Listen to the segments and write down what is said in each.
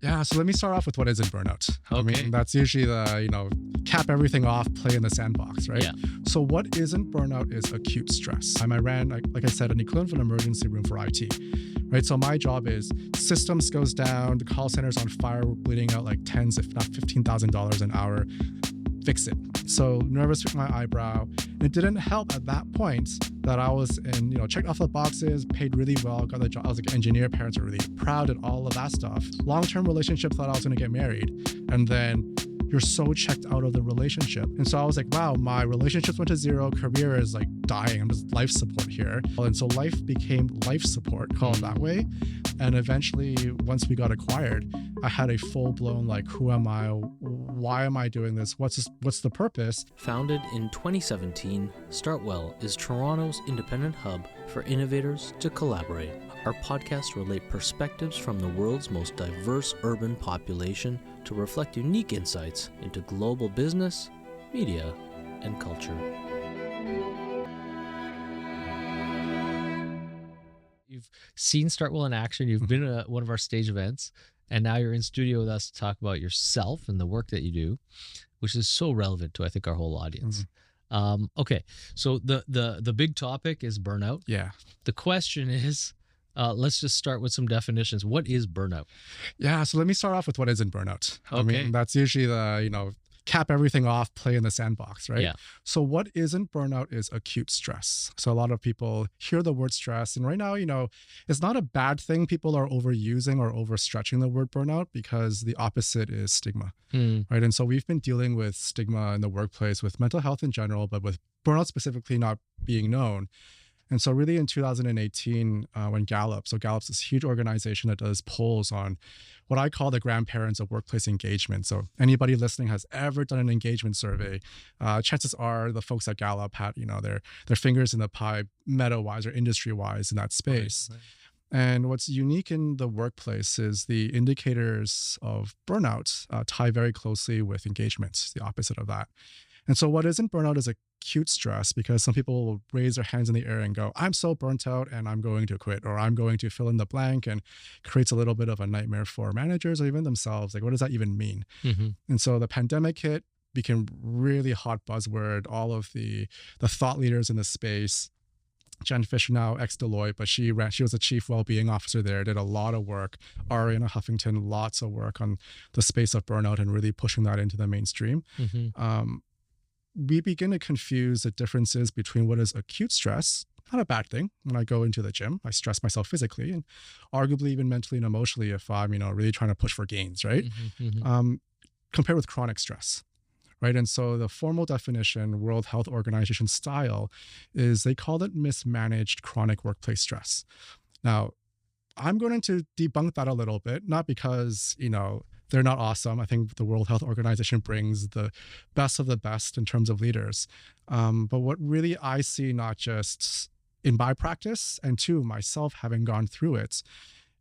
Yeah, so let me start off with what isn't burnout. I Okay. mean, that's usually cap everything off, play in the sandbox, right? Yeah. So what isn't burnout is acute stress. I ran, like I said, an equivalent of an emergency room for IT, right? So my job is systems goes down, the call center's on fire, we're bleeding out like tens, if not $15,000 an hour. Fix it. So nervous with my eyebrow. And it didn't help at that point that I was checked off the boxes, paid really well, got the job. I was like an engineer, parents were really proud and all of that stuff. Long-term relationship, thought I was going to get married. And then you're so checked out of the relationship. And so I was like, wow, my relationships went to zero, career is like dying. I'm just life support here. And so life became life support, call it that way. And eventually, once we got acquired, I had a full-blown like, who am I? Why am I doing this? What's the purpose? Founded in 2017, StartWell is Toronto's independent hub for innovators to collaborate. Our podcasts relate perspectives from the world's most diverse urban population to reflect unique insights into global business, media, and culture. You've seen StartWell in action. You've been at one of our stage events, and now you're in studio with us to talk about yourself and the work that you do, which is so relevant to, I think, our whole audience. Okay, so the big topic is burnout. Yeah. The question is, let's just start with some definitions. What is burnout? Yeah, so let me start off with what isn't burnout. I Okay. mean, that's usually cap everything off, play in the sandbox, right? Yeah. So what isn't burnout is acute stress. So a lot of people hear the word stress, and right now, it's not a bad thing. People are overusing or overstretching the word burnout because the opposite is stigma, right? And so we've been dealing with stigma in the workplace with mental health in general, but with burnout specifically not being known. And so really in 2018, when Gallup's this huge organization that does polls on what I call the grandparents of workplace engagement. So anybody listening has ever done an engagement survey, chances are the folks at Gallup had, their fingers in the pie meta-wise or industry-wise in that space. Right. And what's unique in the workplace is the indicators of burnout tie very closely with engagement, the opposite of that. And so what isn't burnout is acute stress, because some people will raise their hands in the air and go, I'm so burnt out and I'm going to quit, or I'm going to fill in the blank, and creates a little bit of a nightmare for managers or even themselves. Like, what does that even mean? And so the pandemic hit, became really hot buzzword. All of the thought leaders in the space, Jen Fisher, now ex-Deloitte, but she was a chief well-being officer there, did a lot of work. Ariana Huffington, lots of work on the space of burnout and really pushing that into the mainstream. We begin to confuse the differences between what is acute stress, not a bad thing. When I go into the gym, I stress myself physically and arguably even mentally and emotionally if I'm, really trying to push for gains, right? Compared with chronic stress, right? And so the formal definition, World Health Organization style, is they call it mismanaged chronic workplace stress. Now, I'm going to debunk that a little bit, not because, they're not awesome. I think the World Health Organization brings the best of the best in terms of leaders. But what really I see, not just in my practice, and two, myself having gone through it,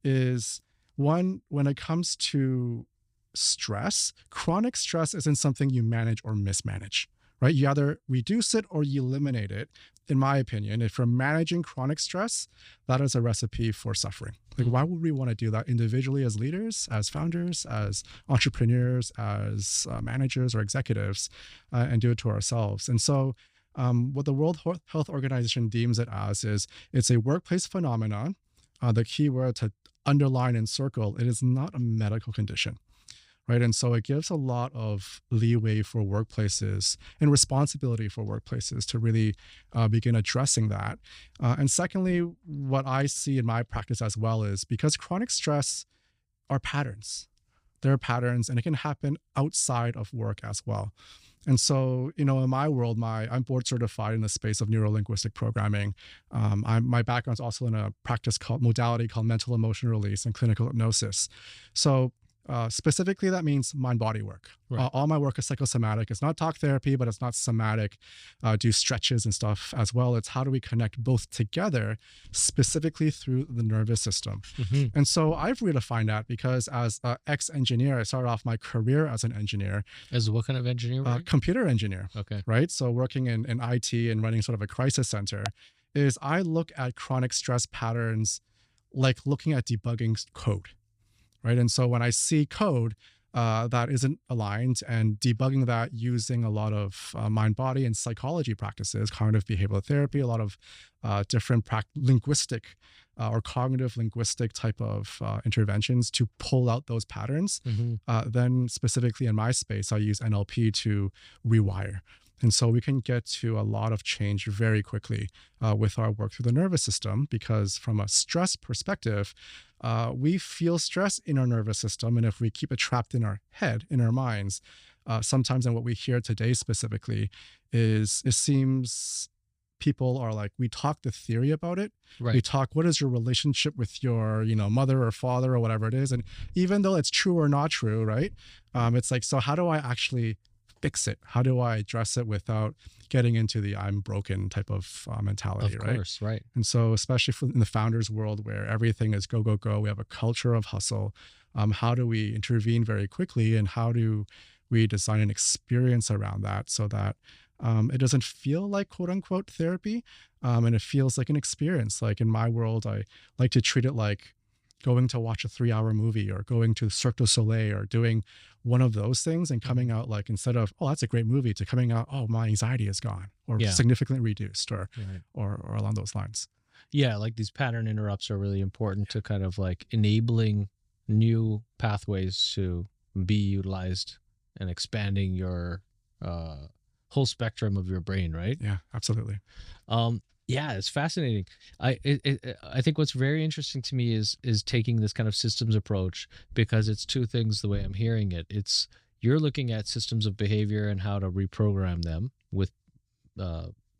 is one, when it comes to stress, chronic stress isn't something you manage or mismanage, right? You either reduce it or you eliminate it. In my opinion, if you're managing chronic stress, that is a recipe for suffering. Like, why would we want to do that individually as leaders, as founders, as entrepreneurs, as managers or executives, and do it to ourselves? And so what the World Health Organization deems it as is it's a workplace phenomenon. The key word to underline and circle, it is not a medical condition. Right. And so it gives a lot of leeway for workplaces and responsibility for workplaces to really begin addressing that. And secondly, what I see in my practice as well is because chronic stress are patterns. There are patterns, and it can happen outside of work as well. And so, in my world, I'm board certified in the space of neuro-linguistic programming. My background is also in a modality called mental emotion release and clinical hypnosis. So specifically, that means mind-body work. Right. All my work is psychosomatic. It's not talk therapy, but it's not somatic. Do stretches and stuff as well. It's how do we connect both together, specifically through the nervous system. And so I've redefined that because as an ex-engineer, I started off my career as an engineer. As what kind of engineer? Computer engineer. Okay. Right? So working in IT and running sort of a crisis center, is I look at chronic stress patterns like looking at debugging code. right? And so when I see code that isn't aligned, and debugging that using a lot of mind, body, and psychology practices, cognitive behavioral therapy, a lot of different linguistic or cognitive linguistic type of interventions to pull out those patterns. Then specifically in my space, I use NLP to rewire. And so we can get to a lot of change very quickly with our work through the nervous system, because from a stress perspective, we feel stress in our nervous system. And if we keep it trapped in our head, in our minds, sometimes, and what we hear today specifically is it seems people are like, we talk the theory about it. Right. We talk, what is your relationship with your, mother or father or whatever it is. And even though it's true or not true, right? It's like, so how do I actually fix it? How do I address it without getting into the I'm broken type of mentality, right? Of course, right. And so especially in the founders world where everything is go, go, go, we have a culture of hustle. How do we intervene very quickly, and how do we design an experience around that so that it doesn't feel like quote unquote therapy, and it feels like an experience? Like in my world, I like to treat it like going to watch a 3-hour movie, or going to Cirque du Soleil, or doing one of those things, and coming out like, instead of, oh, that's a great movie, to coming out, oh, my anxiety is gone, or significantly reduced, or along those lines. Yeah, like these pattern interrupts are really important to kind of like enabling new pathways to be utilized and expanding your whole spectrum of your brain, right? Yeah, absolutely. Yeah, it's fascinating. I think what's very interesting to me is taking this kind of systems approach, because it's two things the way I'm hearing it. It's you're looking at systems of behavior and how to reprogram them with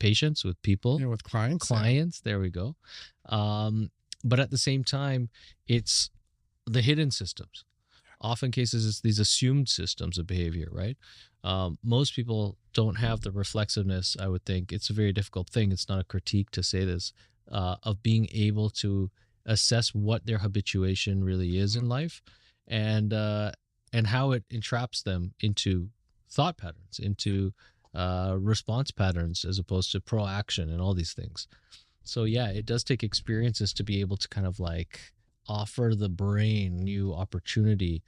patients, with people, with clients. There we go. But at the same time, it's the hidden systems. Often cases, it's these assumed systems of behavior, right? Most people don't have the reflexiveness, I would think. It's a very difficult thing. It's not a critique to say this, of being able to assess what their habituation really is in life, and how it entraps them into thought patterns, into response patterns, as opposed to proaction and all these things. So yeah, it does take experiences to be able to kind of like offer the brain new opportunity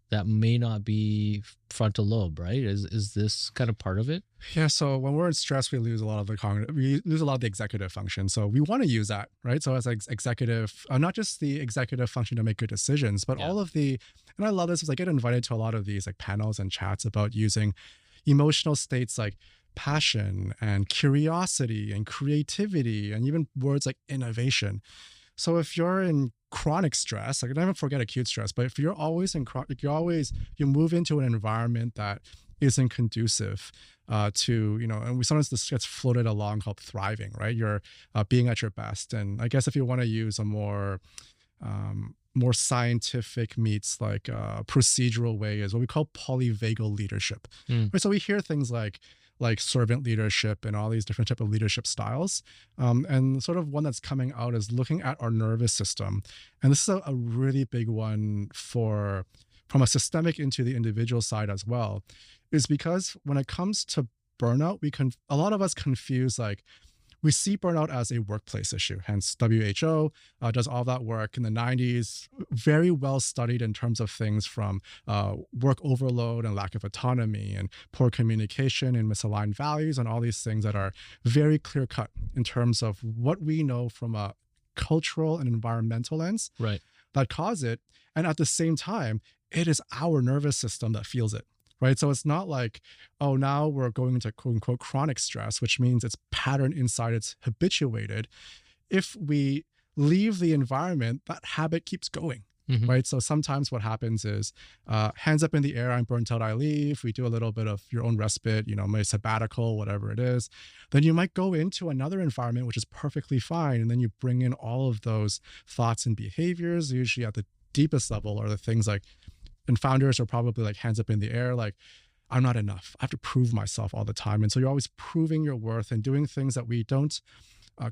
that may not be frontal lobe, right? Is this kind of part of it? Yeah. So when we're in stress, we lose a lot of the executive function. So we want to use that, right? So as executive, not just the executive function to make good decisions, but all of the, and I love this, is I get invited to a lot of these like panels and chats about using emotional states like passion and curiosity and creativity, and even words like innovation. So if you're in chronic stress, like, I never forget acute stress, but if you're always in chronic, you move into an environment that isn't conducive to, and sometimes this gets floated along called thriving, right? You're being at your best. And I guess if you want to use a more scientific meets like procedural way, is what we call polyvagal leadership. Right? So we hear things like servant leadership and all these different type of leadership styles. And sort of one that's coming out is looking at our nervous system. And this is a really big one from a systemic into the individual side as well, is because when it comes to burnout, a lot of us confuse, like, we see burnout as a workplace issue. Hence, WHO does all that work in the 90s, very well studied in terms of things from work overload and lack of autonomy and poor communication and misaligned values and all these things that are very clear cut in terms of what we know from a cultural and environmental lens, right, that cause it. And at the same time, it is our nervous system that feels it. Right. So it's not like, oh, now we're going into quote unquote chronic stress, which means it's patterned inside, it's habituated. If we leave the environment, that habit keeps going. Right. So sometimes what happens is hands up in the air, I'm burnt out, I leave. We do a little bit of your own respite, my sabbatical, whatever it is. Then you might go into another environment, which is perfectly fine. And then you bring in all of those thoughts and behaviors, usually at the deepest level are the things like, and founders are probably like hands up in the air, like, I'm not enough. I have to prove myself all the time. And so you're always proving your worth and doing things that we don't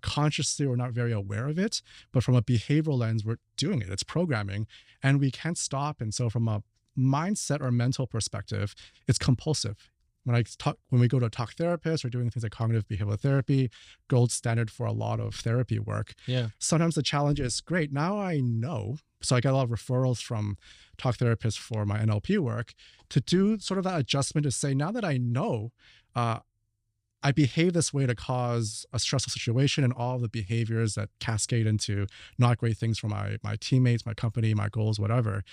consciously, or not very aware of it. But from a behavioral lens, we're doing it. It's programming and we can't stop. And so from a mindset or mental perspective, it's compulsive. when we go to a talk therapist or doing things like cognitive behavioral therapy, gold standard for a lot of therapy work. Yeah. Sometimes the challenge is, great, now I know. So I get a lot of referrals from talk therapists for my NLP work to do sort of that adjustment to say, now that I know, I behave this way to cause a stressful situation and all the behaviors that cascade into not great things for my teammates, my company, my goals, whatever,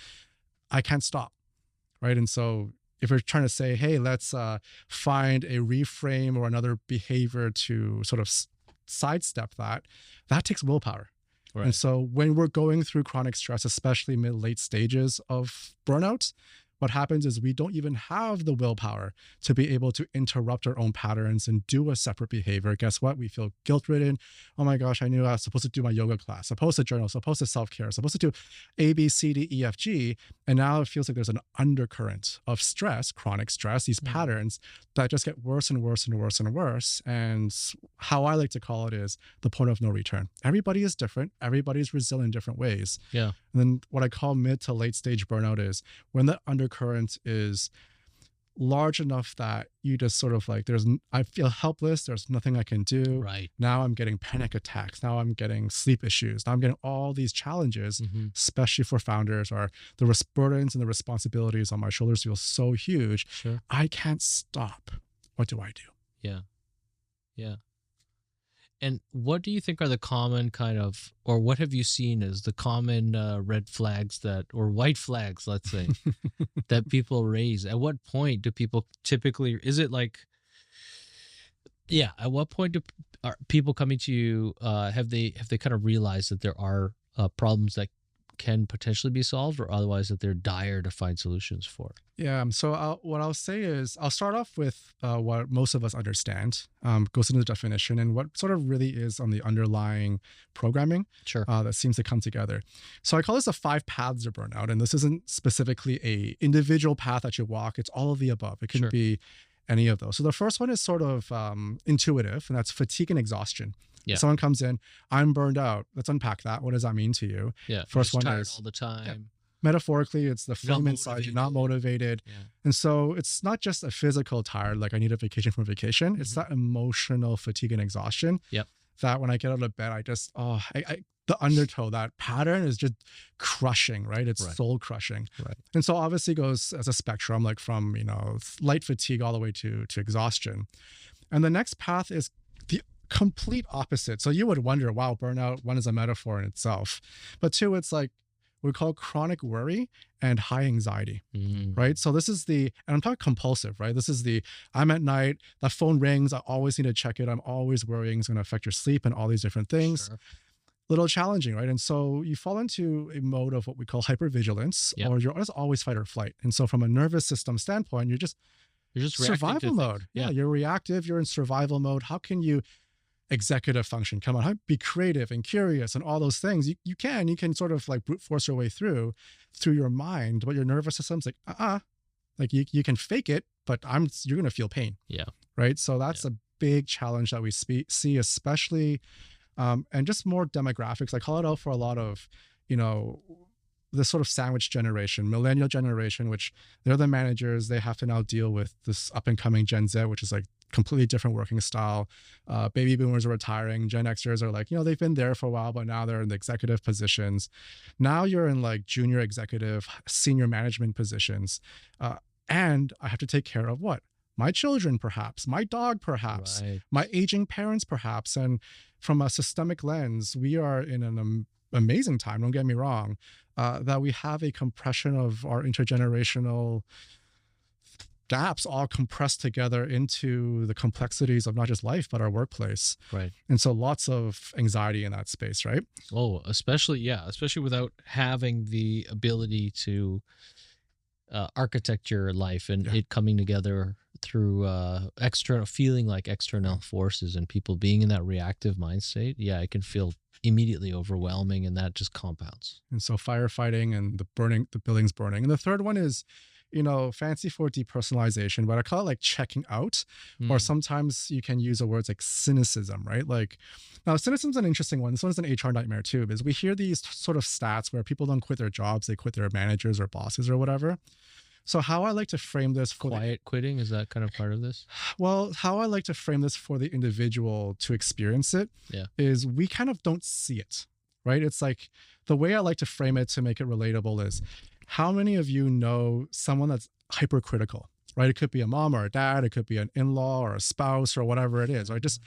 I can't stop, right? And so if we're trying to say, hey, let's find a reframe or another behavior to sort of sidestep that takes willpower. Right. And so when we're going through chronic stress, especially late stages of burnout, what happens is we don't even have the willpower to be able to interrupt our own patterns and do a separate behavior. Guess what? We feel guilt-ridden. Oh my gosh, I knew I was supposed to do my yoga class, supposed to journal, supposed to self-care, supposed to do A, B, C, D, E, F, G. And now it feels like there's an undercurrent of stress, chronic stress, these patterns that just get worse and worse and worse and worse. And how I like to call it is the point of no return. Everybody is different. Everybody's resilient in different ways. Yeah. And then what I call mid to late stage burnout is when the undercurrent is large enough that you just sort of like, I feel helpless. There's nothing I can do. Right. Now I'm getting panic attacks. Now I'm getting sleep issues. Now I'm getting all these challenges, especially for founders, or the burdens and the responsibilities on my shoulders feel so huge. Sure. I can't stop. What do I do? Yeah. Yeah. And what do you think are the common kind of, or what have you seen as the common red flags or white flags, let's say, that people raise? At what point do people typically, is it like, at what point are people coming to you, have they kind of realized that there are problems that can potentially be solved, or otherwise that they're dire to find solutions for? Yeah. So what I'll say is I'll start off with what most of us understand, goes into the definition and what sort of really is on the underlying programming that seems to come together. So I call this the 5 paths of burnout. And this isn't specifically a individual path that you walk. It's all of the above. It can be any of those. So the first one is sort of intuitive, and that's fatigue and exhaustion. Yeah. Someone comes in, I'm burned out. Let's unpack that. What does that mean to you? Yeah. First one tired is all the time. Yeah. Metaphorically, it's the flame inside you, not motivated. Yeah. And so it's not just a physical tired, like I need a vacation from vacation. It's that emotional fatigue and exhaustion. Yep. That when I get out of bed, I just, the undertow, that pattern is just crushing, right? It's soul crushing. Right. And so obviously it goes as a spectrum, like from, light fatigue all the way to exhaustion. And the next path is the complete opposite. So you would wonder, wow, burnout, one is a metaphor in itself. But two, it's like we call chronic worry and high anxiety, right? So this is and I'm talking compulsive, right? This is I'm at night, that phone rings, I always need to check it. I'm always worrying it's going to affect your sleep and all these different things. Sure. Little challenging, right? And so you fall into a mode of what we call hypervigilance, or you're always fight or flight. And so from a nervous system standpoint, you're just survival mode. Yeah, you're reactive, you're in survival mode. How can you executive function? Come on, be creative and curious and all those things. You can sort of like brute force your way through your mind, but your nervous system's like, like you can fake it, but you're going to feel pain. Yeah. Right. So that's a big challenge that we see, especially, and just more demographics. I call it out for a lot of, this sort of sandwich generation, millennial generation, which they're the managers. They have to now deal with this up and coming Gen Z, which is like completely different working style. Baby boomers are retiring. Gen Xers are like, they've been there for a while, but now they're in the executive positions. Now you're in like junior executive, senior management positions. And I have to take care of what? My children, perhaps, my dog, perhaps, my aging parents, perhaps. And from a systemic lens, we are in an amazing time, don't get me wrong, that we have a compression of our intergenerational gaps all compressed together into the complexities of not just life, but our workplace. Right. And so lots of anxiety in that space, right? Oh, especially without having the ability to architect your life and it coming together through external forces and people being in that reactive mind state. Yeah, it can feel immediately overwhelming, and that just compounds. And so firefighting and the buildings burning. And the third one is, fancy for depersonalization, but I call it like checking out, or sometimes you can use the words like cynicism, right? Like, now cynicism's an interesting one. This one's an HR nightmare too, because we hear these sort of stats where people don't quit their jobs, they quit their managers or bosses or whatever. So how I like to frame this for Quiet quitting, is that kind of part of this? how I like to frame this for the individual to experience it Yeah. is we kind of don't see it, right? It's like the way I like to frame it to make it relatable is how many of you know someone that's hypercritical, right? It could be a mom or a dad, it could be an in-law or a spouse or whatever it is, right? Just,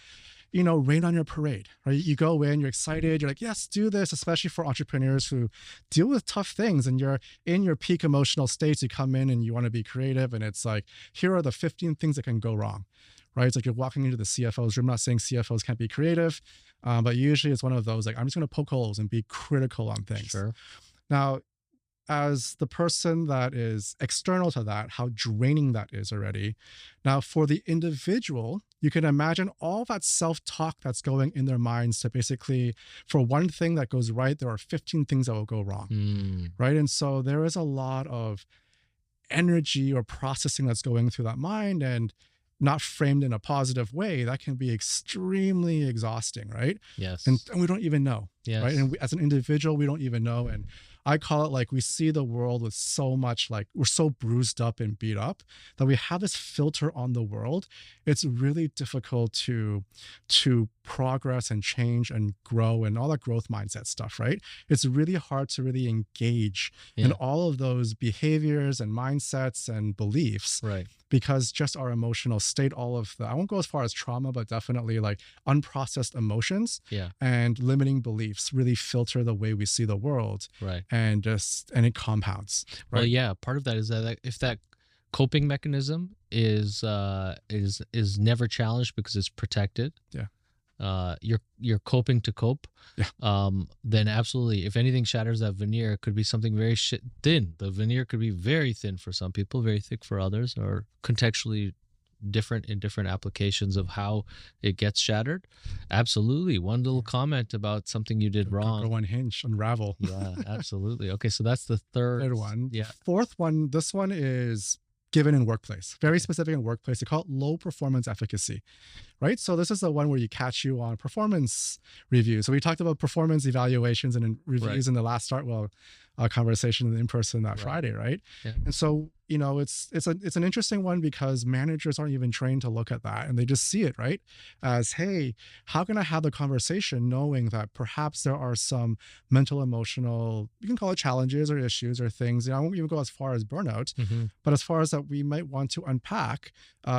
rain on your parade, right? You go in, you're excited, you're like, yes, do this, especially for entrepreneurs who deal with tough things and you're in your peak emotional states. You come in and you want to be creative, and it's like, here are the 15 things that can go wrong, right? It's like you're walking into the CFO's room. I'm not saying CFOs can't be creative, but usually it's one of those, like, I'm just going to poke holes and be critical on things. Sure. Now, as the person that is external to that, how draining that is already. Now, for the individual, you can imagine all that self-talk that's going in their minds to basically, for one thing that goes right, there are 15 things that will go wrong, right? And so there is a lot of energy or processing that's going through that mind, and not framed in a positive way, that can be extremely exhausting, right? Yes. And we don't even know, Yes. right? And as an individual, we don't even know. And I call it like we see the world with so much, like we're so bruised up and beat up that we have this filter on the world. It's really difficult to progress and change and grow and all that growth mindset stuff, right? It's really hard to really engage in all of those behaviors and mindsets and beliefs, right? Because just our emotional state, all of the, I won't go as far as trauma, but definitely like unprocessed emotions and limiting beliefs really filter the way we see the world. Right. And it compounds. Right? Well, yeah, part of that is that if that coping mechanism is never challenged because it's protected. You're coping to cope. Then absolutely, if anything shatters that veneer, it could be something very thin. The veneer could be very thin for some people, very thick for others, or contextually different in different applications of how it gets shattered. Absolutely. One little comment about something you did wrong. Go unhinge, unravel. Yeah, absolutely. Okay, so that's the third one. Yeah. Fourth one, this one is given in workplace, very specific in workplace. They call it low performance efficacy, right? So this is the one where you catch you on performance review. So we talked about performance evaluations and reviews in the last StartWell conversation in person that Friday, right? Yeah. And so, it's an interesting one because managers aren't even trained to look at that, and they just see it, right? As, hey, how can I have the conversation knowing that perhaps there are some mental, emotional, you can call it challenges or issues or things. I won't even go as far as burnout, but as far as that we might want to unpack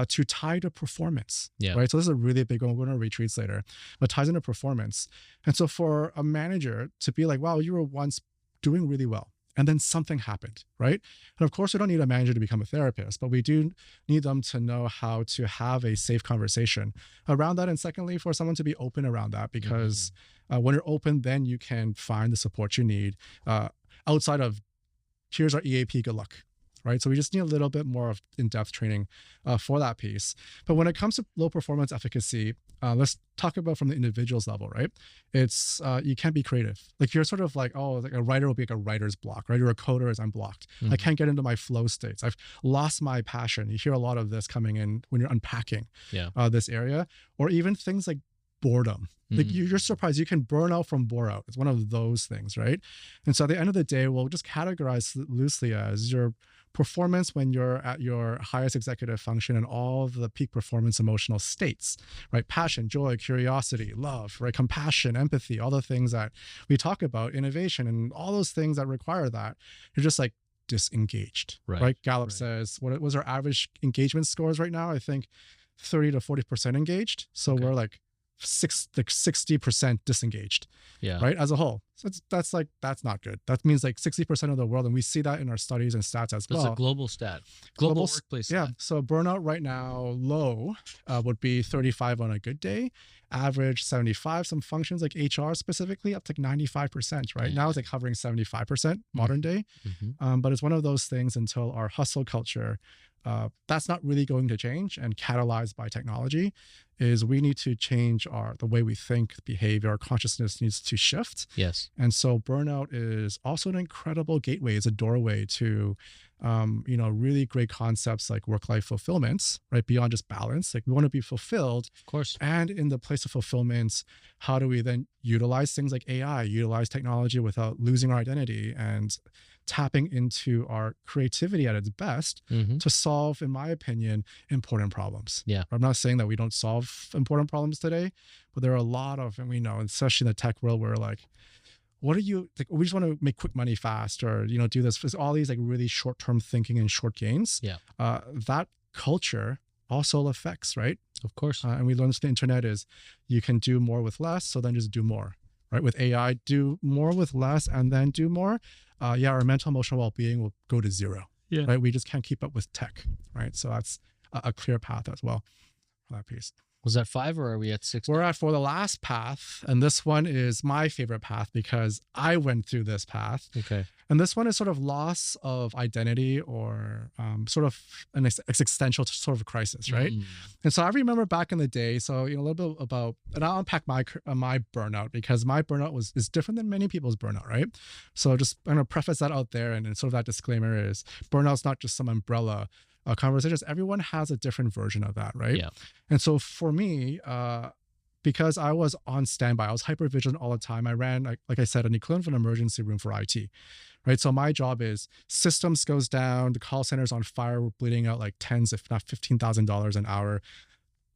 to tie to performance, right? So this is a really big one. We're going to retreats later, but ties into performance. And so for a manager to be like, wow, you were once doing really well, and then something happened, right? And of course, we don't need a manager to become a therapist, but we do need them to know how to have a safe conversation around that. And secondly, for someone to be open around that, because when you're open, then you can find the support you need outside of, here's our EAP, good luck, right? So we just need a little bit more of in-depth training for that piece. But when it comes to low performance efficacy, let's talk about from the individual's level, right? It's you can't be creative. Like you're sort of like, oh, like a writer will be like a writer's block, right? Or a coder is I'm blocked. I can't get into my flow states. I've lost my passion. You hear a lot of this coming in when you're unpacking this area, or even things like boredom. Like you're surprised you can burn out from bore out. It's one of those things, right? And so at the end of the day, we'll just categorize loosely as your performance when you're at your highest executive function and all of the peak performance emotional states, right? Passion, joy, curiosity, love, right? Compassion, empathy, all the things that we talk about, innovation, and all those things that require that. You're just like disengaged, right? Gallup says, what was our average engagement scores right now? I think 30 to 40% engaged. So we're like 60% disengaged, right? As a whole. So that's not good. That means like 60% of the world, and we see that in our studies and stats as well. That's a global stat, global workplace stat. So burnout right now, low would be 35 on a good day, average 75. Some functions like HR specifically up to 95%, right? Now it's like hovering 75% modern day. But it's one of those things until our hustle culture, that's not really going to change, and catalyzed by technology, is we need to change the way we think, behavior, our consciousness needs to shift. Yes. And so burnout is also an incredible gateway. It's a doorway to, really great concepts like work-life fulfillments, right? Beyond just balance. Like we want to be fulfilled. Of course. And in the place of fulfillment, how do we then utilize things like AI, utilize technology without losing our identity? And tapping into our creativity at its best to solve, in my opinion, important problems. Yeah. I'm not saying that we don't solve important problems today, but there are a lot of, and we know, especially in the tech world, where like, what are you like? We just want to make quick money fast, or do this. There's all these like really short-term thinking and short gains. Yeah. That culture also affects, right? Of course. And we learned the internet is you can do more with less, so then just do more. Right? With AI, do more with less and then do more. Our mental emotional well-being will go to zero. Yeah. Right? We just can't keep up with tech. Right? So that's a clear path as well for that piece. Was that 5 or are we at 6? We're at for the last path, and this one is my favorite path because I went through this path. Okay. And this one is sort of loss of identity, or sort of an existential sort of crisis, right? And so I remember back in the day, so a little bit about, and I'll unpack my burnout, because my burnout is different than many people's burnout, right? So just I'm gonna preface that out there, and sort of that disclaimer is burnout's not just some umbrella conversations. Everyone has a different version of that, right? Yeah. And so for me, because I was on standby, I was hyper vigilant all the time. I ran, like I said, an equivalent of an emergency room for IT, right? So my job is systems goes down, the call center's on fire, we're bleeding out like tens, if not $15,000 an hour.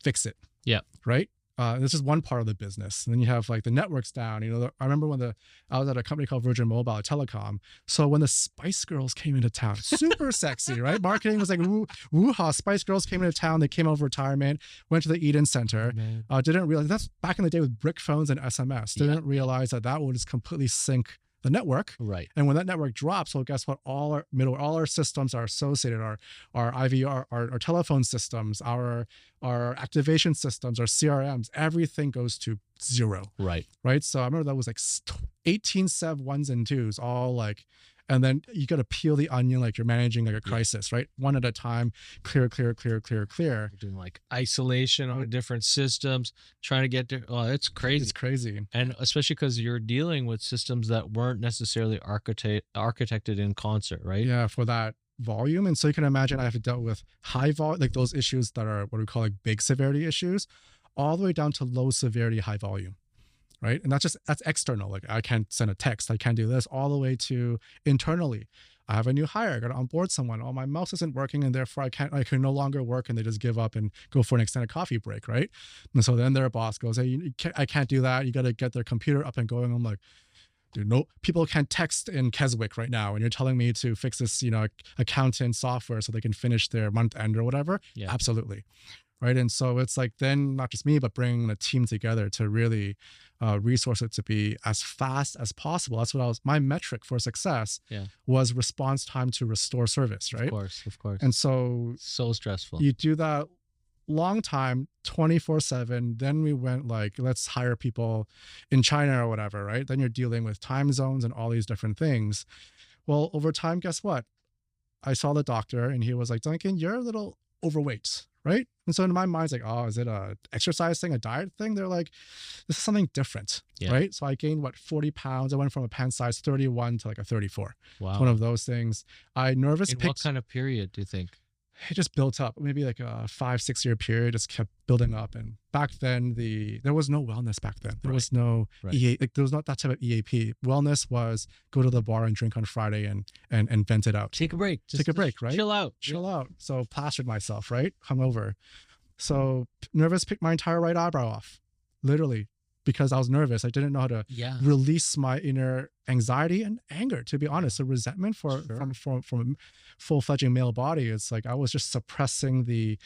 Fix it. Yeah. Right. This is one part of the business. And then you have like the networks down. I remember when I was at a company called Virgin Mobile Telecom. So when the Spice Girls came into town, super sexy, right? Marketing was like woo-ha. Spice Girls came into town. They came out of retirement, went to the Eden Center. Didn't realize that's back in the day with brick phones and SMS. Didn't realize that would just completely sink the network. Right. And when that network drops, well, guess what? All our systems are associated, our IVR, our telephone systems, our activation systems, our CRMs, everything goes to zero. Right. Right. So I remember that was like 18 sev ones and twos, all like, and then you got to peel the onion like you're managing like a crisis, right? One at a time, clear. You're doing like isolation on different systems, trying to get there. Oh, it's crazy. It's crazy. And especially because you're dealing with systems that weren't necessarily architected in concert, right? Yeah, for that volume. And so you can imagine I have to deal with high volume, like those issues that are what we call like big severity issues, all the way down to low severity, high volume. Right. And that's external. Like I can't send a text. I can't do this, all the way to internally. I have a new hire. I got to onboard someone. Oh, my mouse isn't working, and therefore I can no longer work, and they just give up and go for an extended coffee break. Right. And so then their boss goes, hey, I can't do that. You got to get their computer up and going. I'm like, dude, no, people can't text in Keswick right now. And you're telling me to fix this, accountant software so they can finish their month end or whatever. Yeah. Absolutely. Right. And so it's like then not just me, but bringing a team together to really resource it to be as fast as possible. That's what my metric for success was response time to restore service. Right. Of course. And so stressful. You do that long time, 24/7. Then we went like, let's hire people in China or whatever. Right. Then you're dealing with time zones and all these different things. Well, over time, guess what? I saw the doctor and he was like, Duncan, you're a little overweight. Right. And so in my mind, it's like, oh, is it a exercise thing, a diet thing? They're like, this is something different. Yeah. Right. So I gained 40 pounds. I went from a pant size 31 to like a 34. Wow. It's one of those things. What kind of period do you think? It just built up, maybe like a 5-6 year period, just kept building up. And back then there was no wellness back then. There was no there was not that type of EAP. Wellness was go to the bar and drink on Friday and vent it out. Take a break. Take a break, right? Chill out. So plastered myself, right? Hungover. So nervous, picked my entire right eyebrow off, literally, because I was nervous. I didn't know how to release my inner anxiety and anger, to be honest. The resentment from a full-fledged male body. It's like I was just suppressing the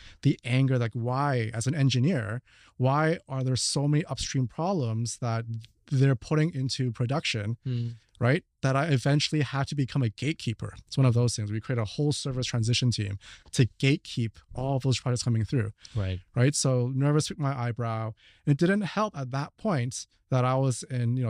anger. Like, why, as an engineer, why are there so many upstream problems that they're putting into production, right? That I eventually had to become a gatekeeper. It's one of those things. We create a whole service transition team to gatekeep all of those projects coming through. Right. So nervous with my eyebrow. And it didn't help at that point that I was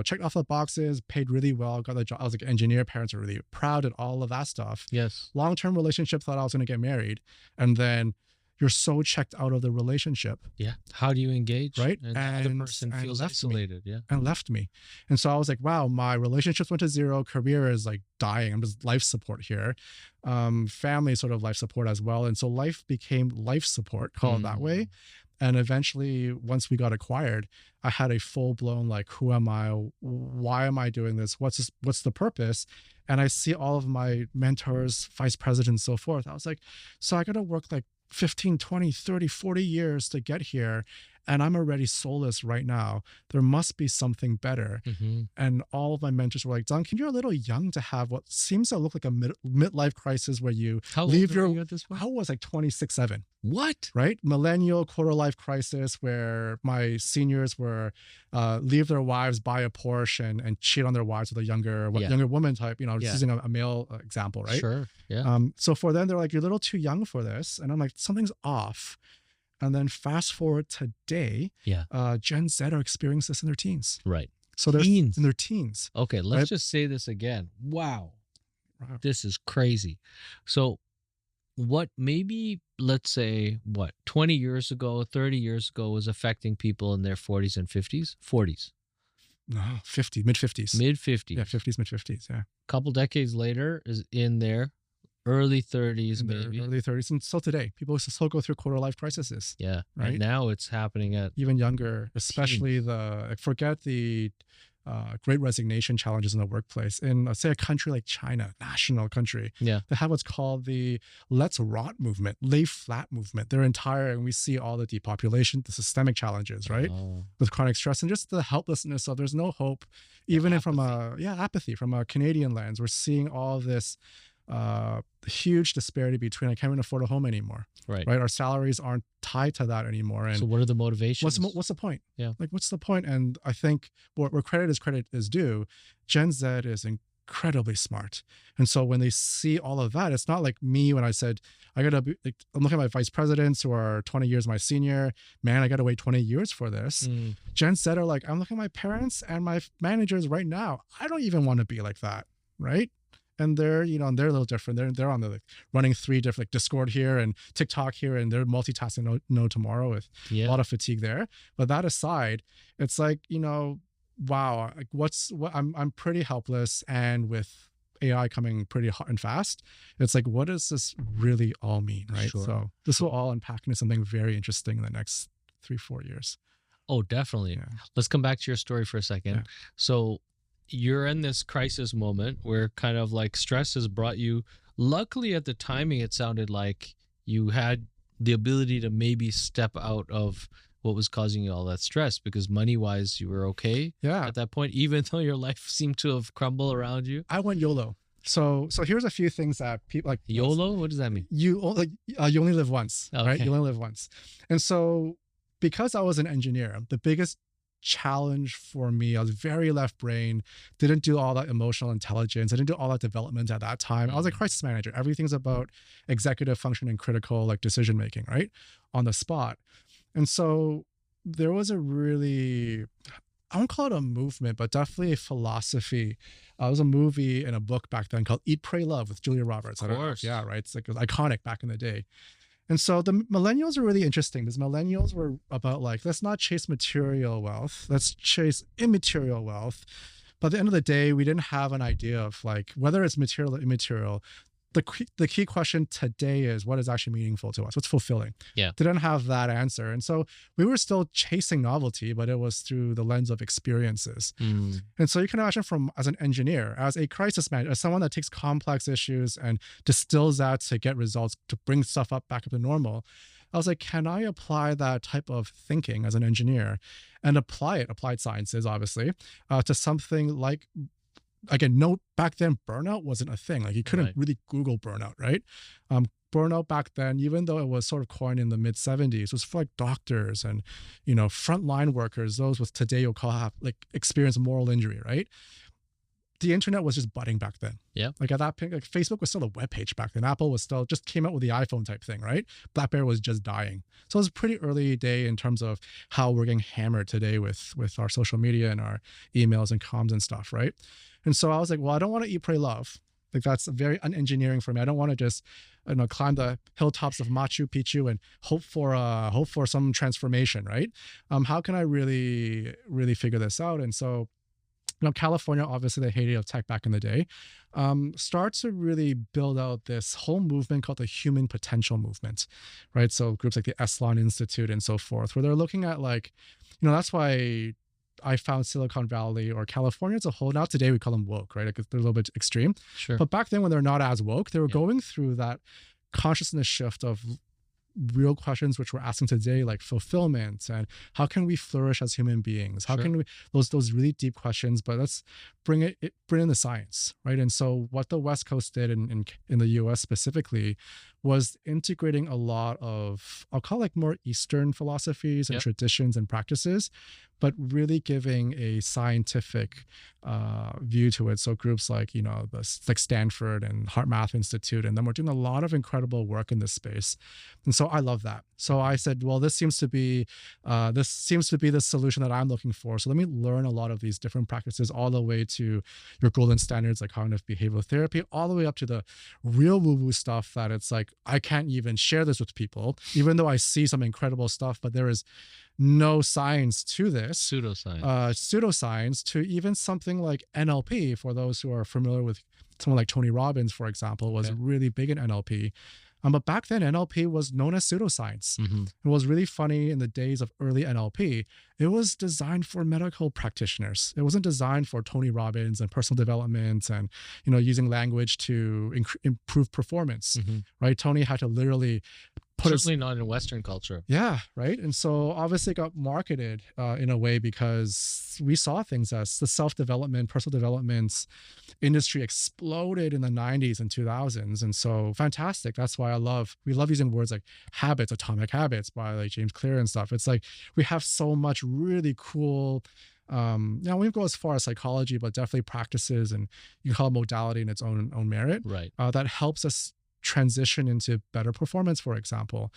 checked off the boxes, paid really well, got the job. I was like an engineer. Parents were really proud and all of that stuff. Yes. Long-term relationship, thought I was going to get married. And then you're so checked out of the relationship. Yeah. How do you engage? Right. And the other person feels isolated. And left me. And so I was like, wow, my relationships went to zero. Career is like dying. I'm just life support here. Family sort of life support as well. And so life became life support, call it that way. And eventually, once we got acquired, I had a full blown like, who am I? Why am I doing this? What's the purpose? And I see all of my mentors, vice presidents, so forth. I was like, so I got to work like 15, 20, 30, 40 years to get here. And I'm already soulless right now. There must be something better. And all of my mentors were like, Duncan, you're a little young to have what seems to look like a midlife crisis where you leave your, I was like 26, 7. What? Right? Millennial quarter life crisis where my seniors were leave their wives, buy a Porsche and cheat on their wives with a younger woman type, just using a male example, right? Sure. Yeah. So for them, they're like, you're a little too young for this. And I'm like, something's off. And then fast forward today, Gen Z are experiencing this in their teens. Right. So they're in their teens. Okay, let's just say this again. Wow. This is crazy. So let's say 20 years ago, 30 years ago was affecting people in their 40s and 50s? 40s. No, mid-50s. Mid-50s. Yeah, 50s, mid-50s, yeah. Couple decades later is in their early 30s, maybe. Early 30s. And still today, people still go through quarter life crises. Yeah. Right. And now it's happening at even younger, especially forget the great resignation challenges in the workplace. In, say, a country like China, national country, they have what's called the let's rot movement, lay flat movement. They're entire, and we see all the depopulation, the systemic challenges, right? With chronic stress and just the helplessness of there's no hope, even apathy from a Canadian lens. We're seeing all this huge disparity between I can't even afford a home anymore. Right. Our salaries aren't tied to that anymore. And so what are the motivations? What's the point? Yeah. Like, what's the point? And I think where credit is due, Gen Z is incredibly smart. And so when they see all of that, it's not like me when I said, I'm looking at my vice presidents who are 20 years my senior, man, I got to wait 20 years for this. Gen Z are like, I'm looking at my parents and my managers right now. I don't even want to be like that. Right. And they're, they're a little different. They're on the running 3 different Discord here and TikTok here, and they're multitasking no tomorrow with a lot of fatigue there. But that aside, it's like, wow, like I'm pretty helpless, and with AI coming pretty hot and fast, it's like, what does this really all mean, right? Sure. So this will all unpack into something very interesting in the next 3-4 years. Oh, definitely. Yeah. Let's come back to your story for a second. Yeah. So you're in this crisis moment where kind of like stress has brought you, luckily at the timing, it sounded like you had the ability to maybe step out of what was causing you all that stress, because money-wise, you were okay at that point, even though your life seemed to have crumbled around you. I went YOLO. So here's a few things that people like. YOLO? What does that mean? You only live once, right? You only live once. And so because I was an engineer, the biggest challenge for me, I was very left brain, didn't do all that emotional intelligence, I didn't do all that development at that time. I was a crisis manager. Everything's about executive function and critical decision making, right? On the spot. And so there was a really, I won't call it a movement, but definitely a philosophy. It was a movie and a book back then called Eat, Pray, Love with Julia Roberts. Of course. Yeah, right. It's like, it was iconic back in the day. And so the millennials are really interesting, because millennials were about like, let's not chase material wealth, let's chase immaterial wealth. But at the end of the day, we didn't have an idea of like, whether it's material or immaterial. The key question today is, what is actually meaningful to us? What's fulfilling? Yeah. Didn't have that answer. And so we were still chasing novelty, but it was through the lens of experiences. And so you can imagine as an engineer, as a crisis manager, as someone that takes complex issues and distills that to get results, to bring stuff back up to normal. I was like, can I apply that type of thinking as an engineer and applied sciences, obviously, to something like, again, back then, burnout wasn't a thing. Like, you couldn't really Google burnout, right? Burnout back then, even though it was sort of coined in the mid 70s, was for like doctors and, frontline workers, those with today you'll call experience moral injury, right? The internet was just budding back then. Yeah. Like at that point, like Facebook was still a web page back then. Apple was still just came out with the iPhone type thing, right? BlackBerry was just dying. So it was a pretty early day in terms of how we're getting hammered today with our social media and our emails and comms and stuff, right? And so I was like, well, I don't want to eat, pray, love. Like, that's very unengineering for me. I don't want to just, climb the hilltops of Machu Picchu and hope for some transformation, right? How can I really, really figure this out? And so, California, obviously the heyday of tech back in the day, starts to really build out this whole movement called the human potential movement, right? So groups like the Esalen Institute and so forth, where they're looking at that's why I found Silicon Valley or California as a whole, now today we call them woke, right? Like they're a little bit extreme. Sure. But back then when they're not as woke, they were going through that consciousness shift of real questions which we're asking today, like fulfillment and how can we flourish as human beings? How can we those really deep questions? But let's bring in the science, right? And so what the West Coast did in the US specifically was integrating a lot of, I'll call like more Eastern philosophies and traditions and practices, but really giving a scientific view to it. So groups like, like Stanford and Heart Math Institute, and then we're doing a lot of incredible work in this space. And so I love that. So I said, well, this seems to be the solution that I'm looking for. So let me learn a lot of these different practices, all the way to your golden standards like cognitive behavioral therapy, all the way up to the real woo-woo stuff that it's like, I can't even share this with people, even though I see some incredible stuff, but there is no science to this. Pseudoscience to even something like NLP, for those who are familiar with someone like Tony Robbins, for example, was really big in NLP. But back then, NLP was known as pseudoscience. It was really funny in the days of early NLP. It was designed for medical practitioners. It wasn't designed for Tony Robbins and personal development and, using language to improve performance, right? Tony had to literally certainly not in Western culture. Yeah, right. And so obviously it got marketed in a way because we saw things as the self-development, personal development industry exploded in the 90s and 2000s. And so fantastic. That's why we love using words like habits, atomic habits by like James Clear and stuff. It's like we have so much really cool, we won't go as far as psychology, but definitely practices, and you can call it modality in its own merit, right? That helps us transition into better performance, for example.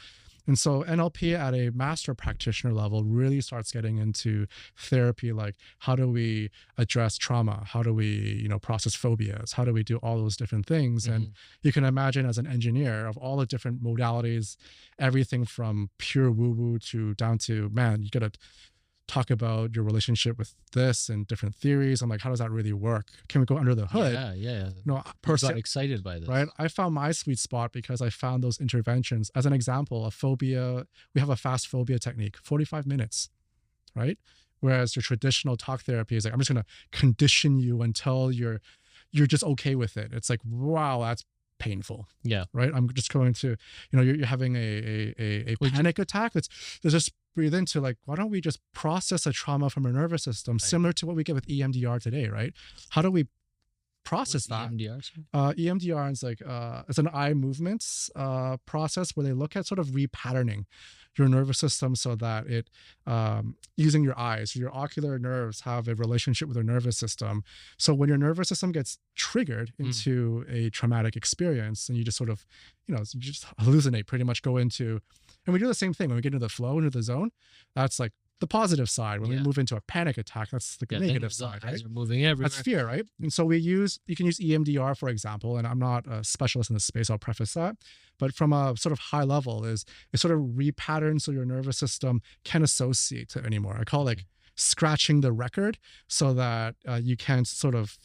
And so NLP at a master practitioner level really starts getting into therapy, like how do we address trauma? How do we, process phobias? How do we do all those different things? And you can imagine as an engineer of all the different modalities, everything from pure woo-woo to down to, man, you got to talk about your relationship with this and different theories. I'm like, how does that really work? Can we go under the hood? Yeah. Personally, got excited by this, right? I found my sweet spot because I found those interventions. As an example, a phobia, we have a fast phobia technique, 45 minutes, right? Whereas your traditional talk therapy is like, I'm just going to condition you until you're just okay with it. It's like, wow, that's painful. Yeah. Right. I'm just going to, you're having a panic attack. Let's just breathe into like, why don't we just process a trauma from our nervous system, similar to what we get with EMDR today, right? How do we process that? EMDR is like it's an eye movements process where they look at sort of repatterning your nervous system so that it using your eyes, your ocular nerves have a relationship with your nervous system. So when your nervous system gets triggered into a traumatic experience, and you just sort of, you just hallucinate, pretty much go into, and we do the same thing when we get into the flow, into the zone. That's like the positive side. When we move into a panic attack, that's the negative side, right? Eyes are moving everywhere. That's fear, right? And so you can use EMDR, for example, and I'm not a specialist in this space, I'll preface that, but from a sort of high level it sort of repatterns so your nervous system can associate to it anymore. I call it like scratching the record so that you can sort of,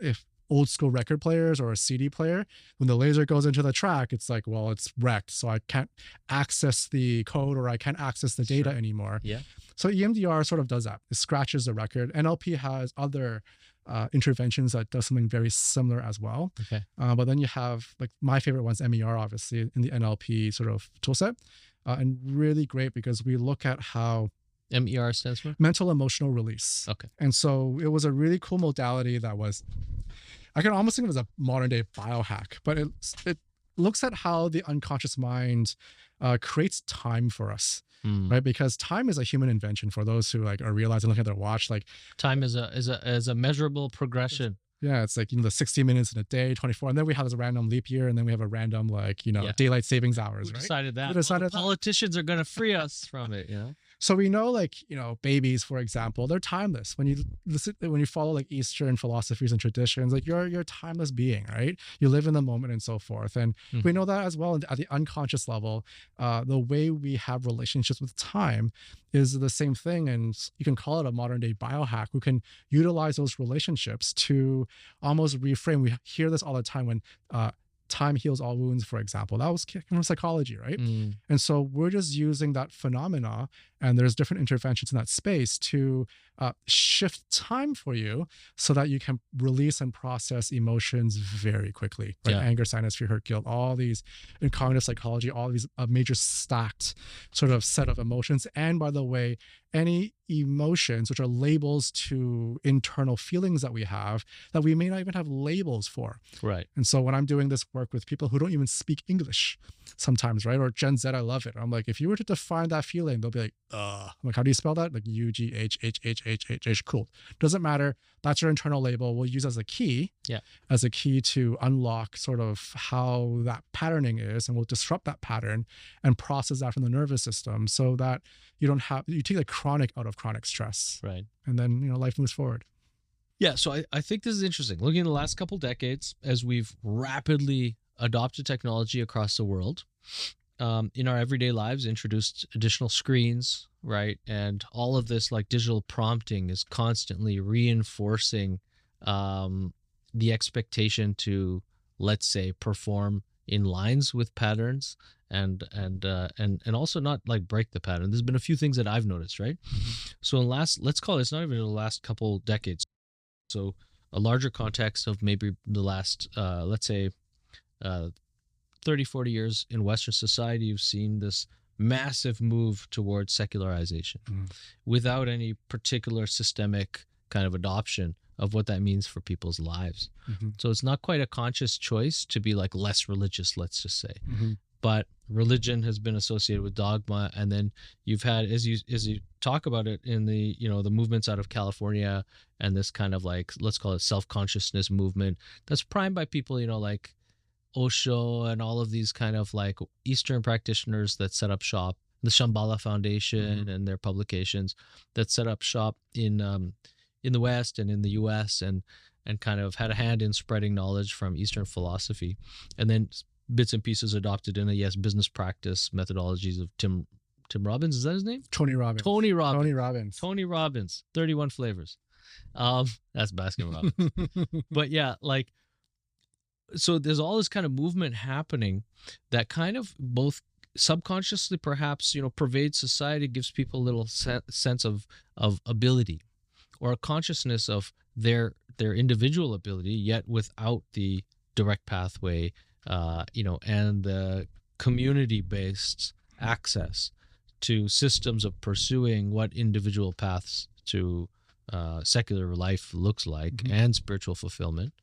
if old school record players or a CD player, when the laser goes into the track, it's like, well, it's wrecked. So I can't access the code or I can't access the data anymore. Yeah. So EMDR sort of does that. It scratches the record. NLP has other interventions that does something very similar as well. Okay. But then you have, like, my favorite one's MER, obviously, in the NLP sort of toolset. And really great because we look at how MER stands for? Mental emotional release. Okay. And so it was a really cool modality that was, I can almost think of it as a modern day biohack, but it looks at how the unconscious mind creates time for us, right? Because time is a human invention. For those who like are realizing, looking at their watch, like time is a measurable progression. Yeah, it's like, the 60 minutes in a day, 24, and then we have this random leap year, and then we have a random daylight savings hours. We right? decided that. Politicians are going to free us from it, So we know, like, babies, for example, they're timeless. When you follow like Eastern philosophies and traditions, like you're a timeless being, right? You live in the moment and so forth. And we know that as well at the unconscious level, the way we have relationships with time is the same thing. And you can call it a modern day biohack. We can utilize those relationships to almost reframe. We hear this all the time when time heals all wounds, for example. That was kind of psychology, right? Mm. And so we're just using that phenomena, and there's different interventions in that space to shift time for you so that you can release and process emotions very quickly, right? Yeah. Anger, sadness, fear, hurt, guilt, all these in cognitive psychology, all these major stacked sort of set of emotions. And by the way, any emotions, which are labels to internal feelings that we have, that we may not even have labels for. Right. And so when I'm doing this work with people who don't even speak English sometimes, right? Or Gen Z, I love it. I'm like, if you were to define that feeling, they'll be like, I'm like, how do you spell that? Like UGHHHHH. Cool. Doesn't matter. That's your internal label. We'll use as a key, as a key to unlock sort of how that patterning is, and we'll disrupt that pattern and process that from the nervous system so that you take the chronic out of chronic stress. Right. And then, life moves forward. Yeah, so I think this is interesting. Looking at the last couple decades, as we've rapidly adopted technology across the world, in our everyday lives, introduced additional screens, right? And all of this like digital prompting is constantly reinforcing the expectation to, let's say, perform in lines with patterns and also not like break the pattern. There's been a few things that I've noticed, right? Mm-hmm. So let's call it, it's not even the last couple decades. So a larger context of maybe the last, let's say, 30, 40 years in Western society, you've seen this massive move towards secularization without any particular systemic kind of adoption of what that means for people's lives. So it's not quite a conscious choice to be like less religious, let's just say. But religion has been associated with dogma, and then you've had, as you talk about it in the the movements out of California and this kind of like, let's call it self-consciousness movement that's primed by people like Osho and all of these kind of like Eastern practitioners that set up shop, the Shambhala Foundation and their publications that set up shop in the West and in the US and kind of had a hand in spreading knowledge from Eastern philosophy, and then bits and pieces adopted in business practice methodologies of Tim Robbins. Is that his name? Tony Robbins. 31 flavors. That's Baskin Robbins. But yeah, like, so there's all this kind of movement happening that kind of both subconsciously perhaps pervades society, gives people a little sense of ability or a consciousness of their individual ability, yet without the direct pathway and the community-based access to systems of pursuing what individual paths to secular life looks like and spiritual fulfillment,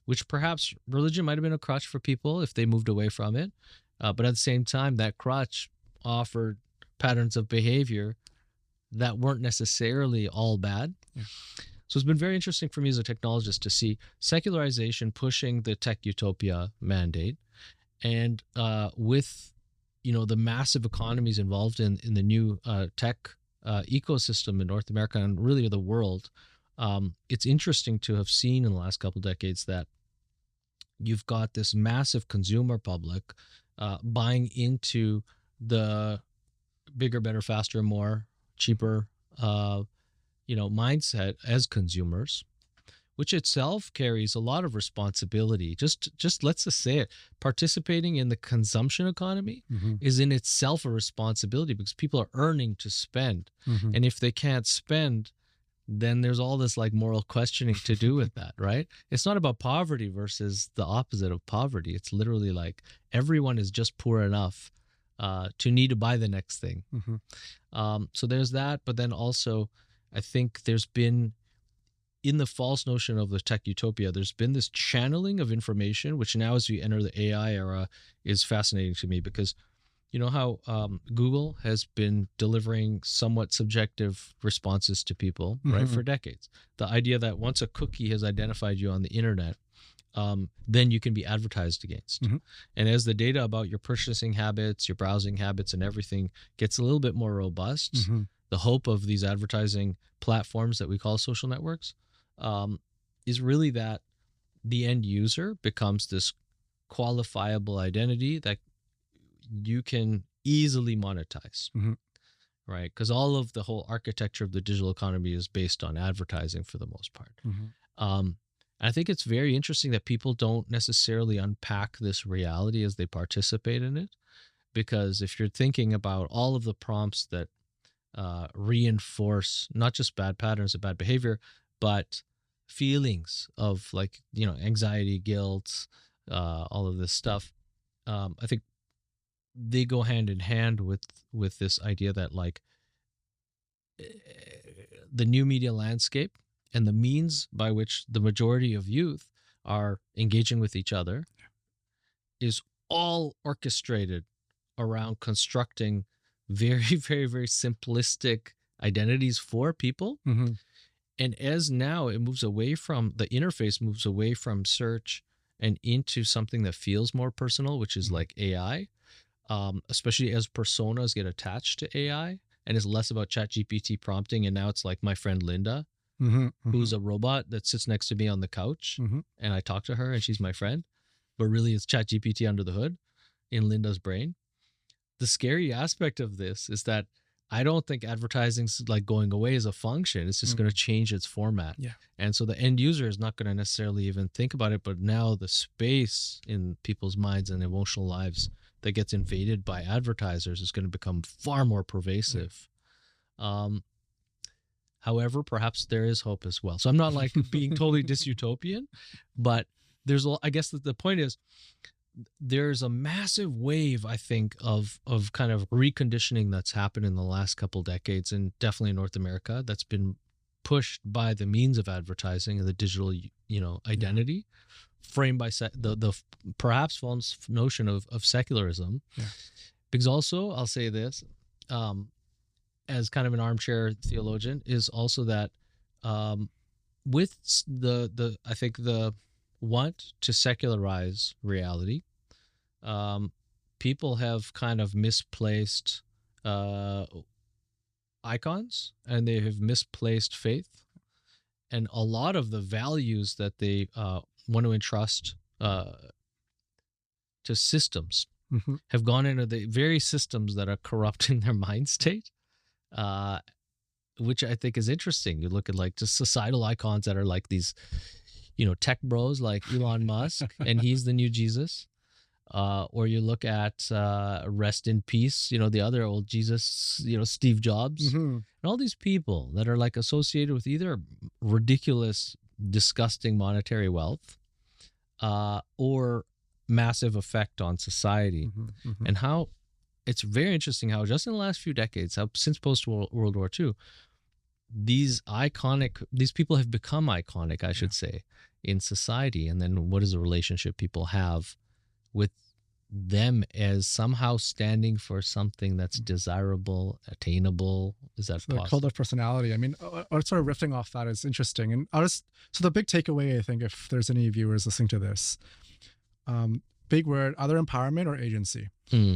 which perhaps religion might have been a crutch for people if they moved away from it. But at the same time, that crutch offered patterns of behavior that weren't necessarily all bad. So it's been very interesting for me as a technologist to see secularization pushing the tech utopia mandate, and with the massive economies involved in the new tech ecosystem in North America and really the world. It's interesting to have seen in the last couple of decades that you've got this massive consumer public buying into the bigger, better, faster, more, cheaper mindset as consumers, which itself carries a lot of responsibility. Just let's just say it, participating in the consumption economy is in itself a responsibility, because people are earning to spend. And if they can't spend, then there's all this like moral questioning to do with that, right? It's not about poverty versus the opposite of poverty. It's literally like everyone is just poor enough to need to buy the next thing. So there's that. But then also, I think there's been, in the false notion of the tech utopia, there's been this channeling of information, which now as we enter the AI era is fascinating to me, because you know how Google has been delivering somewhat subjective responses to people, right, for decades. The idea that once a cookie has identified you on the internet, then you can be advertised against. And as the data about your purchasing habits, your browsing habits, and everything gets a little bit more robust, the hope of these advertising platforms that we call social networks is really that the end user becomes this qualifiable identity that you can easily monetize, right? Because all of the whole architecture of the digital economy is based on advertising for the most part. I think it's very interesting that people don't necessarily unpack this reality as they participate in it. Because if you're thinking about all of the prompts that reinforce not just bad patterns of bad behavior, but feelings of like, anxiety, guilt, all of this stuff, I think they go hand in hand with this idea that like the new media landscape and the means by which the majority of youth are engaging with each other is all orchestrated around constructing very, very, very simplistic identities for people. Mm-hmm. And as now it moves away from the interface, moves away from search and into something that feels more personal, which is like AI, especially as personas get attached to AI, and it's less about ChatGPT prompting. And now it's like my friend Linda, who's a robot that sits next to me on the couch, and I talk to her and she's my friend, but really it's ChatGPT under the hood in Linda's brain. The scary aspect of this is that I don't think advertising's like going away as a function. It's just going to change its format. Yeah. And so the end user is not going to necessarily even think about it, but now the space in people's minds and emotional lives that gets invaded by advertisers is going to become far more pervasive. However, perhaps there is hope as well. So I'm not like being totally dystopian, but I guess that the point is, there's a massive wave, I think, of kind of reconditioning that's happened in the last couple decades, and definitely in North America, that's been pushed by the means of advertising and the digital, identity, framed by the perhaps false notion of secularism. Yeah. Because also, I'll say this, as kind of an armchair theologian, is also that with I think the want to secularize reality, people have kind of misplaced icons, and they have misplaced faith, and a lot of the values that they want to entrust to systems have gone into the very systems that are corrupting their mind state, which I think is interesting. You look at like just societal icons that are like these, tech bros like Elon Musk, and he's the new Jesus. Or you look at rest in peace, the other old Jesus, Steve Jobs, and all these people that are like associated with either ridiculous, disgusting monetary wealth, or massive effect on society. And how it's very interesting how just in the last few decades, since post-World War II, these people have become iconic, I should say, in society. And then what is the relationship people have with them as somehow standing for something that's desirable, attainable? Is that possible? The cult of personality. I mean, sort of riffing off that is interesting. And so the big takeaway, I think, if there's any viewers listening to this, big word, either empowerment or agency.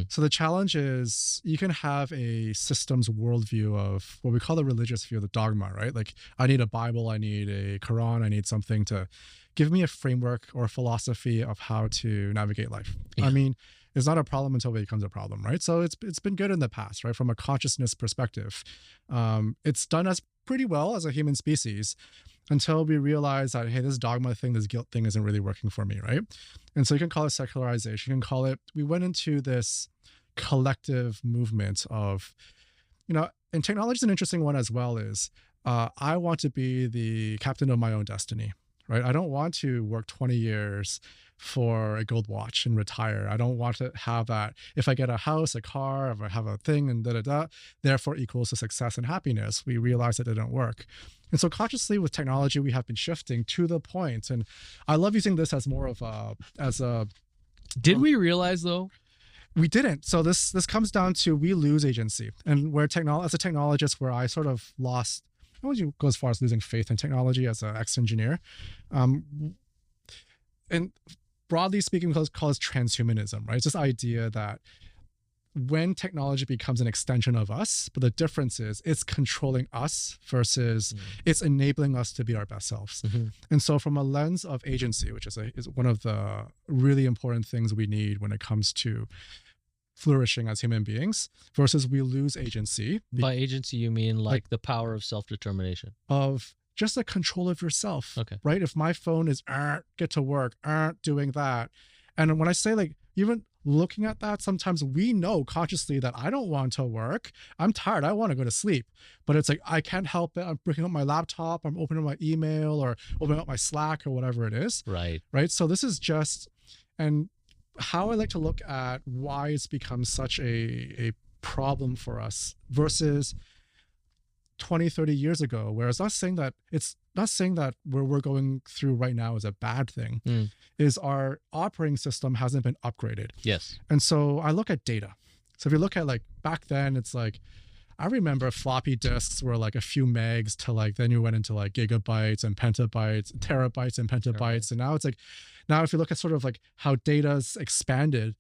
So the challenge is you can have a systems worldview of what we call the religious view, the dogma, right? Like I need a Bible, I need a Quran, I need something to give me a framework or a philosophy of how to navigate life. Yeah. I mean, it's not a problem until it becomes a problem, right? So it's been good in the past, right? From a consciousness perspective, it's done us pretty well as a human species until we realize that, hey, this dogma thing, this guilt thing isn't really working for me, right? And so you can call it secularization. You can call it, we went into this collective movement of, and technology is an interesting one as well, is I want to be the captain of my own destiny, right? I don't want to work 20 years for a gold watch and retire. I don't want to have that. If I get a house, a car, if I have a thing and therefore equals to success and happiness. We realize it didn't work. And so consciously with technology, we have been shifting to the point. And I love using this as more of a. Did we realize though? We didn't. So this comes down to we lose agency. And where as a technologist, where I sort of lost, I wouldn't go as far as losing faith in technology as an ex-engineer. And broadly speaking, we call it transhumanism, right? It's this idea that when technology becomes an extension of us, but the difference is it's controlling us versus it's enabling us to be our best selves. And so from a lens of agency, which is one of the really important things we need when it comes to flourishing as human beings, versus we lose agency. By agency, you mean like the power of self-determination? Of just a control of yourself, Okay. right? If my phone is get to work, doing that. And when I say like, even looking at that, sometimes we know consciously that I don't want to work. I'm tired. I want to go to sleep. But it's like, I can't help it. I'm bringing up my laptop. I'm opening my email or opening up my Slack or whatever it is. Right. Right. So this is just, and how I like to look at why it's become such a problem for us versus 20, 30 years ago, where it's not saying that where we're going through right now is a bad thing, is our operating system hasn't been upgraded. Yes. And so I look at data. So if you look at like back then, it's like, I remember floppy disks were like a few megs to like, then you went into like gigabytes and petabytes, terabytes and petabytes. And now it's like, now if you look at sort of like how data's expanded,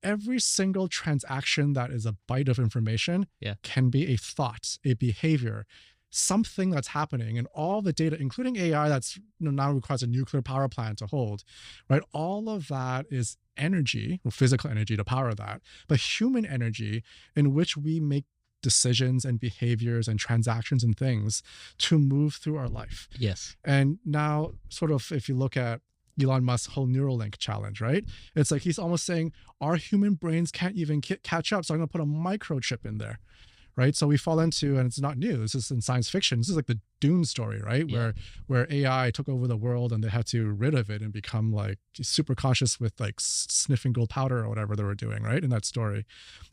every single transaction that is a byte of information can be a thought, a behavior, something that's happening. And all the data, including AI, that's now requires a nuclear power plant to hold, right? All of that is energy, or physical energy to power that, but human energy in which we make decisions and behaviors and transactions and things to move through our life. Yes. And now sort of, if you look at Elon Musk's whole Neuralink challenge, right? It's like he's almost saying our human brains can't even catch up. So I'm going to put a microchip in there, right? So we fall into, and it's not new, this is in science fiction. This is like the Dune story, right? Yeah. Where AI took over the world and they had to rid of it and become like super conscious with like sniffing gold powder or whatever they were doing, right? In that story.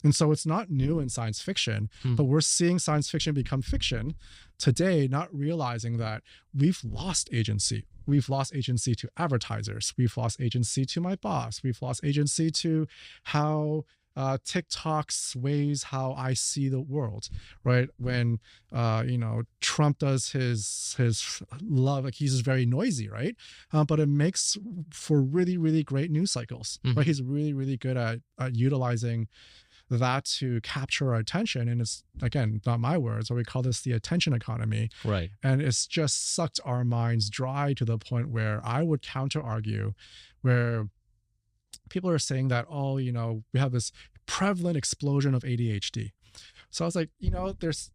And so it's not new in science fiction, but we're seeing science fiction become fiction today, not realizing that we've lost agency. We've lost agency to advertisers. We've lost agency to my boss. We've lost agency to how TikTok sways how I see the world, right? When, Trump does his love, like he's just very noisy, right? But it makes for really, really great news cycles, right? He's really, really good at utilizing that to capture our attention. And it's, again, not my words, but we call this the attention economy. Right. And it's just sucked our minds dry to the point where I would counter argue, where people are saying that, oh, we have this prevalent explosion of ADHD. So I was like, there's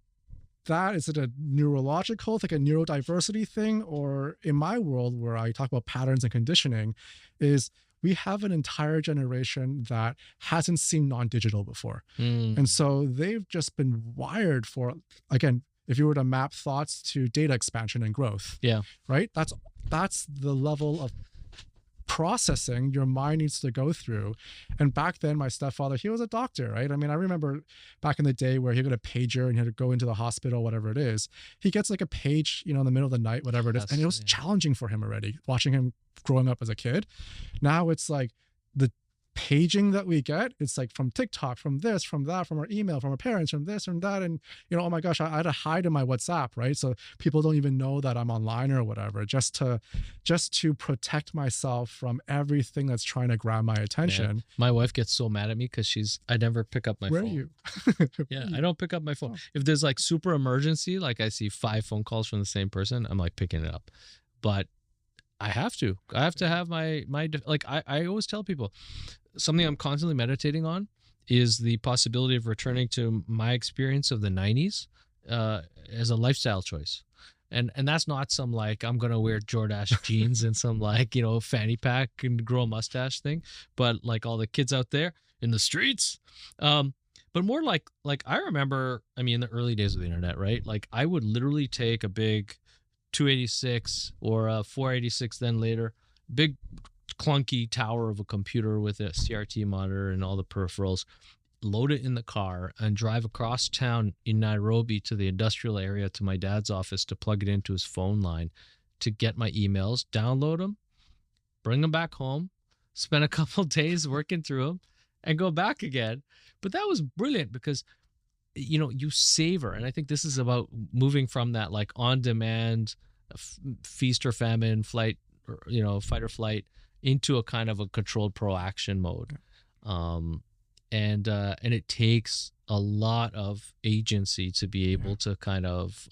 that. Is it a neurological, like a neurodiversity thing? Or in my world, where I talk about patterns and conditioning, is we have an entire generation that hasn't seen non-digital before. And so they've just been wired for, again, if you were to map thoughts to data expansion and growth, right? That's the level of processing your mind needs to go through. And back then, my stepfather, he was a doctor, right? I mean, I remember back in the day where he got a pager and he had to go into the hospital, whatever it is. He gets like a page, in the middle of the night, whatever it is. And it was challenging for him already, watching him growing up as a kid. Now it's like the paging that we get, it's like from TikTok, from this, from that, from our email, from our parents, from this and that. And, oh my gosh, I had to hide in my WhatsApp, right? So people don't even know that I'm online or whatever, just to protect myself from everything that's trying to grab my attention. Man, my wife gets so mad at me because I never pick up my phone. Where are you? I don't pick up my phone. If there's like super emergency, like I see 5 phone calls from the same person, I'm like picking it up. But I have to have my like I always tell people, something I'm constantly meditating on is the possibility of returning to my experience of the 90s as a lifestyle choice. And that's not some like, I'm going to wear Jordache jeans and some like, fanny pack and grow a mustache thing, but like all the kids out there in the streets. But more like I remember, in the early days of the internet, right? Like I would literally take a big 286 or a 486 then later, big clunky tower of a computer with a CRT monitor and all the peripherals, load it in the car and drive across town in Nairobi to the industrial area to my dad's office to plug it into his phone line to get my emails, download them, bring them back home, spend a couple days working through them and go back again. But that was brilliant because you savor. And I think this is about moving from that like on demand feast or famine flight, or, fight or flight, into a kind of a controlled proaction mode. And it takes a lot of agency to be able to kind of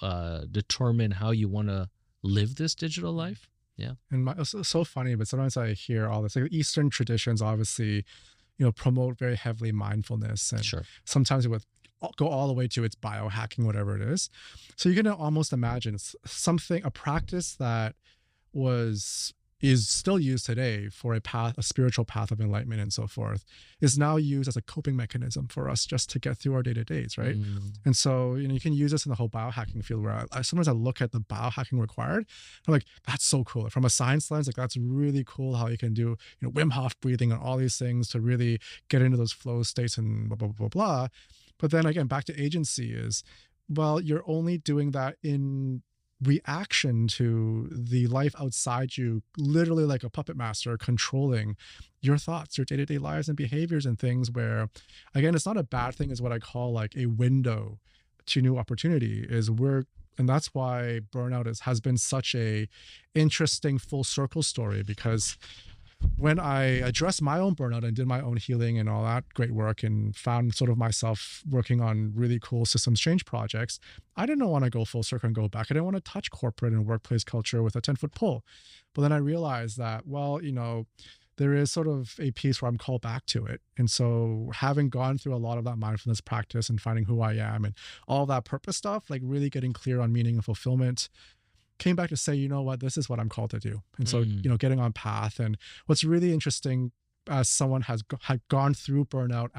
determine how you want to live this digital life. Yeah. And it's so funny, but sometimes I hear all this, like Eastern traditions obviously, promote very heavily mindfulness. And sometimes with go all the way to its biohacking, whatever it is. So you can almost imagine a practice that is still used today for a spiritual path of enlightenment and so forth, is now used as a coping mechanism for us just to get through our day-to-days, right? And so, you can use this in the whole biohacking field, where sometimes I look at the biohacking required. I'm like, that's so cool. From a science lens, like, that's really cool how you can do, Wim Hof breathing and all these things to really get into those flow states and blah, blah, blah, blah. But then again, back to agency is, well, you're only doing that in reaction to the life outside you, literally like a puppet master controlling your thoughts, your day-to-day lives and behaviors and things, where, again, it's not a bad thing, is what I call like a window to new opportunity. And that's why burnout has been such a interesting full circle story, because when I addressed my own burnout and did my own healing and all that great work, and found sort of myself working on really cool systems change projects, I didn't want to go full circle and go back. I didn't want to touch corporate and workplace culture with a 10-foot pole. But then I realized that, well, there is sort of a piece where I'm called back to it. And so, having gone through a lot of that mindfulness practice and finding who I am and all that purpose stuff, like really getting clear on meaning and fulfillment, came back to say, you know what, this is what I'm called to do. And so, getting on path. And what's really interesting, as someone had gone through burnout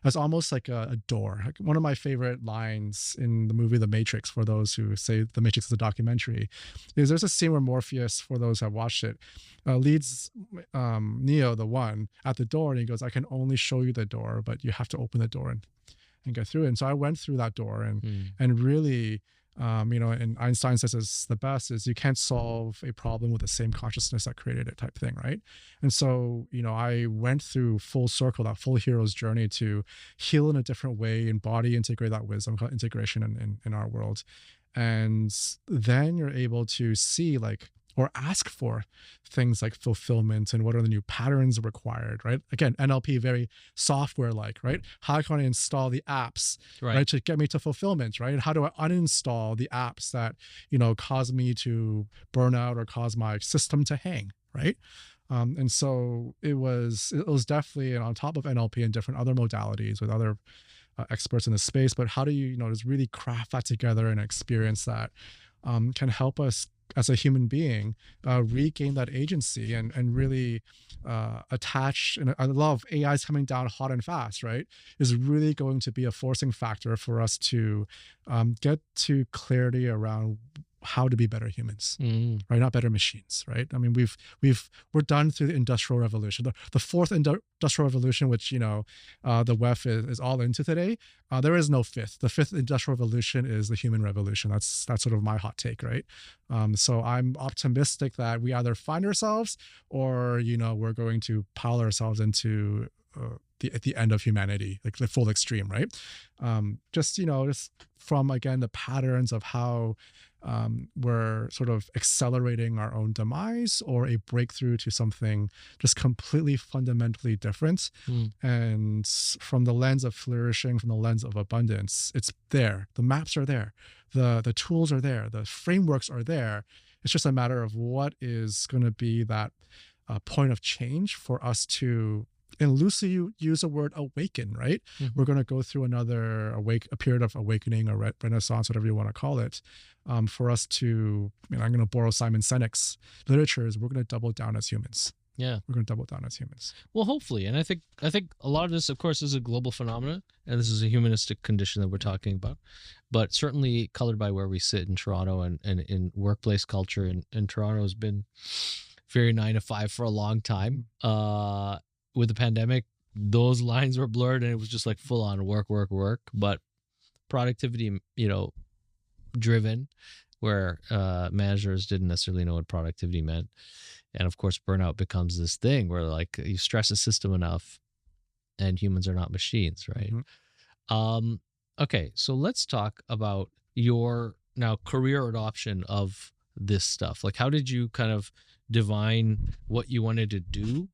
as almost like a door. Like, one of my favorite lines in the movie The Matrix, for those who say The Matrix is a documentary, is there's a scene where Morpheus, for those who have watched it, leads Neo, the one, at the door, and he goes, I can only show you the door, but you have to open the door and get through it. And so I went through that door and really, and Einstein says it's the best, is you can't solve a problem with the same consciousness that created it, type thing, right? And so, I went through full circle, that full hero's journey to heal in a different way, embody, integrate that wisdom, called integration in our world. And then you're able to see, like, or ask for things like fulfillment and what are the new patterns required, right? Again, NLP, very software-like, right? How can I install the apps, right, to get me to fulfillment, right? How do I uninstall the apps that, cause me to burn out or cause my system to hang, right? And so it was definitely, and on top of NLP and different other modalities with other experts in the space, but how do you, just really craft that together and experience that can help us as a human being regain that agency and really attach. And I love AI's coming down hot and fast, right? Is really going to be a forcing factor for us to get to clarity around how to be better humans, right? Not better machines, right? I mean, we're done through the Industrial Revolution, the fourth Industrial Revolution, which the WEF is all into today. There is no fifth. The fifth Industrial Revolution is the human revolution. That's sort of my hot take, right? So I'm optimistic that we either find ourselves or we're going to pile ourselves into the end of humanity, like the full extreme, right? Just from, again, the patterns of how we're sort of accelerating our own demise or a breakthrough to something just completely fundamentally different. And from the lens of flourishing, from the lens of abundance, it's there. The maps are there. The tools are there. The frameworks are there. It's just a matter of what is going to be that point of change for us to, and loosely use the word awaken, right? We're going to go through another a period of awakening or renaissance, whatever you want to call it, for us to, I'm going to borrow Simon Sinek's literatures, we're going to double down as humans. Yeah. We're going to double down as humans. Well, hopefully. And I think a lot of this, of course, is a global phenomenon, and this is a humanistic condition that we're talking about, but certainly colored by where we sit in Toronto and in workplace culture. And Toronto has been very 9 to 5 for a long time. With the pandemic, those lines were blurred and it was just like full on work, but productivity, driven, where managers didn't necessarily know what productivity meant. And of course, burnout becomes this thing where, like, you stress the system enough and humans are not machines, right? Okay, so let's talk about your now career adoption of this stuff. Like, how did you kind of divine what you wanted to do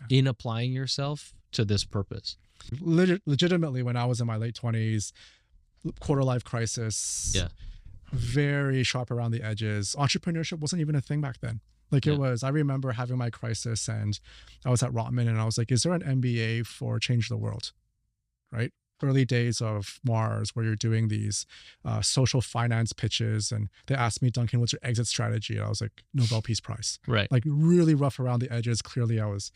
in applying yourself to this purpose? Legitimately, when I was in my late 20s, quarter life crisis, very sharp around the edges. Entrepreneurship wasn't even a thing back then. Like, it was, I remember having my crisis and I was at Rotman and I was like, is there an MBA for change the world? Right? early days of Mars where you're doing these social finance pitches, and they asked me, Duncan, what's your exit strategy? And I was like, Nobel Peace Prize. Right. Like really rough around the edges. Clearly I was,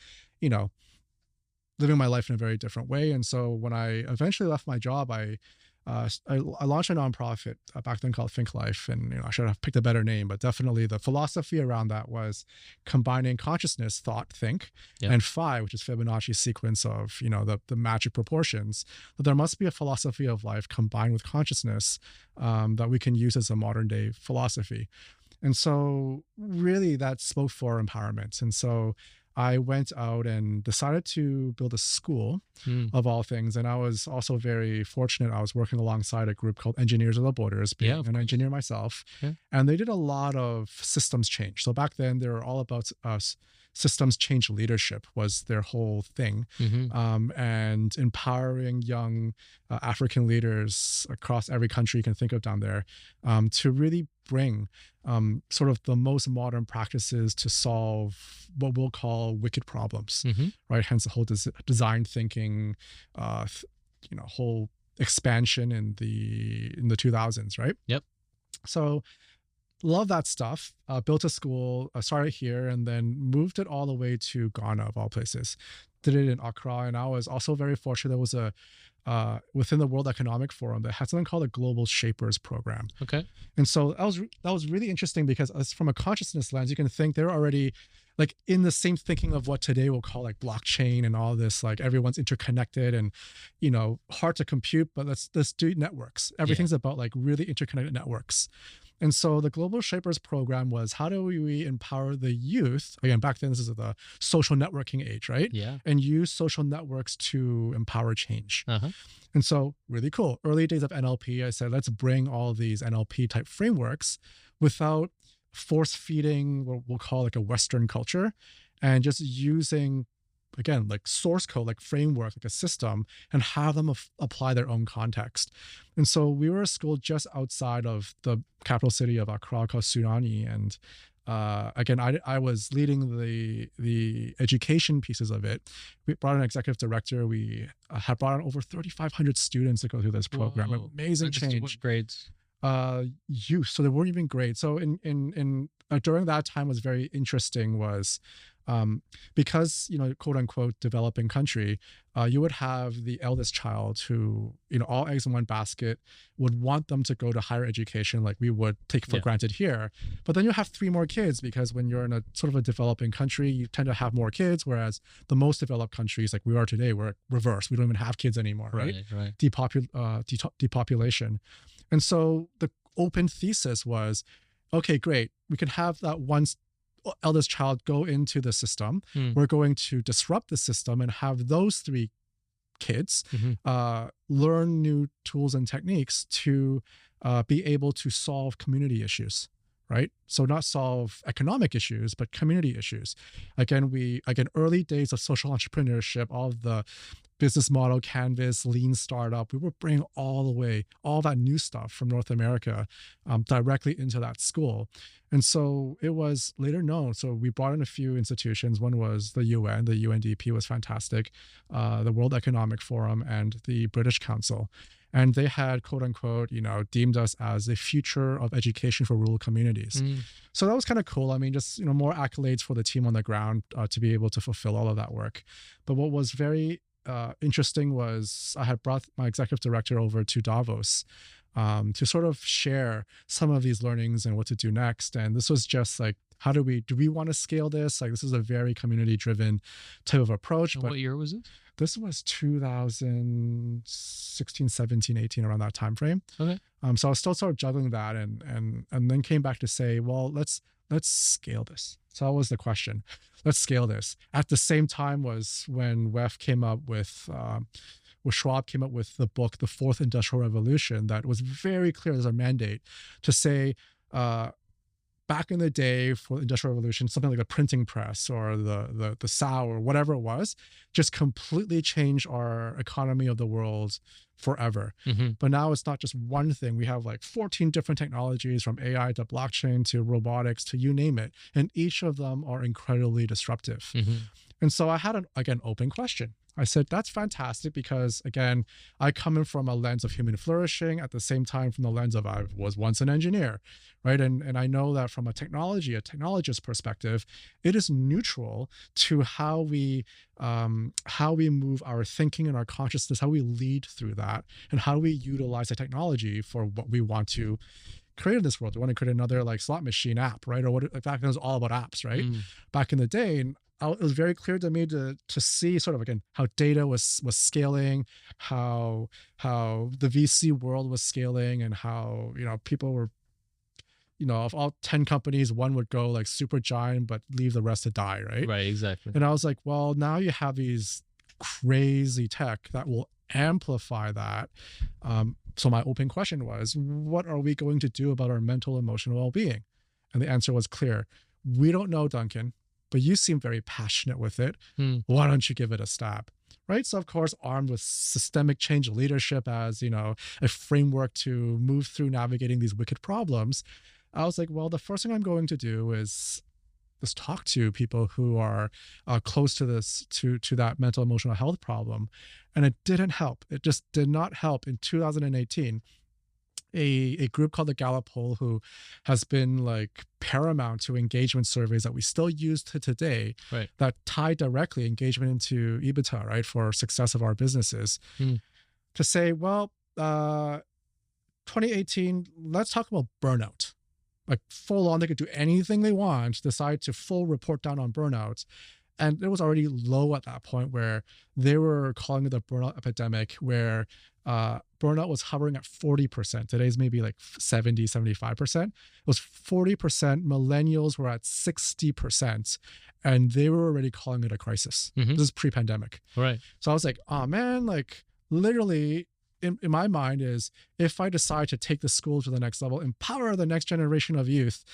living my life in a very different way. And so when I eventually left my job, I launched a nonprofit back then called Think Life, and I should have picked a better name, but definitely the philosophy around that was combining consciousness, thought, think, and phi, which is Fibonacci's sequence of the magic proportions. But there must be a philosophy of life combined with consciousness that we can use as a modern day philosophy. And so really that spoke for empowerment. And so I went out and decided to build a school of all things. And I was also very fortunate. I was working alongside a group called Engineers Without Borders, being an engineer myself. Yeah. And they did a lot of systems change. So back then they were all about systems change leadership was their whole thing. And empowering young African leaders across every country you can think of down there to really bring sort of the most modern practices to solve what we'll call wicked problems, right? Hence the whole design thinking, whole expansion in the 2000s, right? Yep. So love that stuff. Built a school, started here, and then moved it all the way to Ghana, of all places. Did it in Accra, and I was also very fortunate. There was a within the World Economic Forum that had something called a Global Shapers Program. Okay. And so that was really interesting because from a consciousness lens, you can think they're already like in the same thinking of what today we'll call like blockchain and all this, like everyone's interconnected and, hard to compute, but let's do networks. Everything's about like really interconnected networks. And so the Global Shapers Program was, how do we empower the youth? Again, back then, this is the social networking age, right? Yeah. And use social networks to empower change. And so really cool. Early days of NLP, I said, let's bring all these NLP type frameworks without force feeding what we'll call like a Western culture, and just using, again, like source code, like framework, like a system, and have them apply their own context. And so we were a school just outside of the capital city of Accra called Sunani. And again, I was leading the education pieces of it. We brought an executive director. We had brought on over 3,500 students to go through this program. Whoa. Amazing change. What grades? Youth. So they weren't even grades. So in during that time was very interesting was because, quote unquote, developing country, you would have the eldest child who, all eggs in one basket, would want them to go to higher education like we would take for granted here. But then you have 3 more kids because when you're in a sort of a developing country, you tend to have more kids, whereas the most developed countries like we are today, we're reversed. We don't even have kids anymore, right? Depopulation. And so the open thesis was, okay, great. We can have that one eldest child go into the system. We're going to disrupt the system and have those 3 kids learn new tools and techniques to be able to solve community issues, right? So not solve economic issues, but community issues. Again, early days of social entrepreneurship, all of the business model, canvas, lean startup, we were bringing all that new stuff from North America directly into that school. And so it was later known. So we brought in a few institutions. One was the UN, the UNDP was fantastic, the World Economic Forum, and the British Council. And they had, quote unquote, deemed us as the future of education for rural communities. So that was kind of cool. I mean, just, more accolades for the team on the ground to be able to fulfill all of that work. But what was very interesting was I had brought my executive director over to Davos to sort of share some of these learnings and what to do next. And this was just like, do we want to scale this? Like, this is a very community-driven type of approach. And but what year was it? This was 2016, 17, 18, around that time frame. Okay. So I was still sort of juggling that and then came back to say, well, let's scale this. So that was the question. Let's scale this. At the same time was when WEF came up with Schwab came up with the book, The Fourth Industrial Revolution, that was very clear as a mandate to say, back in the day for the Industrial Revolution, something like the printing press or the sow or whatever it was, just completely changed our economy of the world forever. But now it's not just one thing. We have like 14 different technologies, from AI to blockchain to robotics to you name it. And each of them are incredibly disruptive. And so I had an open question. I said, that's fantastic because, again, I come in from a lens of human flourishing, at the same time from the lens of I was once an engineer, right? And I know that from a technologist perspective, it is neutral to how we move our thinking and our consciousness, how we lead through that, and how we utilize the technology for what we want to create in this world. We want to create another like slot machine app, right? Or what, back then it was all about apps, right? Back in the day. And it was very clear to me to see sort of, again, how data was scaling, how the VC world was scaling, and how, people were, of all 10 companies, one would go like super giant, but leave the rest to die, right? Right, exactly. And I was like, well, now you have these crazy tech that will amplify that. So my open question was, what are we going to do about our mental, emotional well-being? And the answer was clear. We don't know, Duncan, but you seem very passionate with it. Why don't you give it a stab? Right. So, of course, armed with systemic change leadership as, a framework to move through navigating these wicked problems, I was like, well, the first thing I'm going to do is just talk to people who are close to this, to that mental, emotional health problem. And it didn't help. It just did not help. In 2018, a group called the Gallup Poll, who has been like paramount to engagement surveys that we still use to today, right, that tie directly engagement into EBITDA, right, for success of our businesses, to say, well, 2018, let's talk about burnout. Like full on, they could do anything they want, decide to full report down on burnout. And it was already low at that point where they were calling it the burnout epidemic, where burnout was hovering at 40%. Today's maybe like 70, 75%. It was 40%. Millennials were at 60%. And they were already calling it a crisis. This is pre-pandemic. Right. So I was like, oh man, like literally in my mind is, if I decide to take the school to the next level, empower the next generation of youth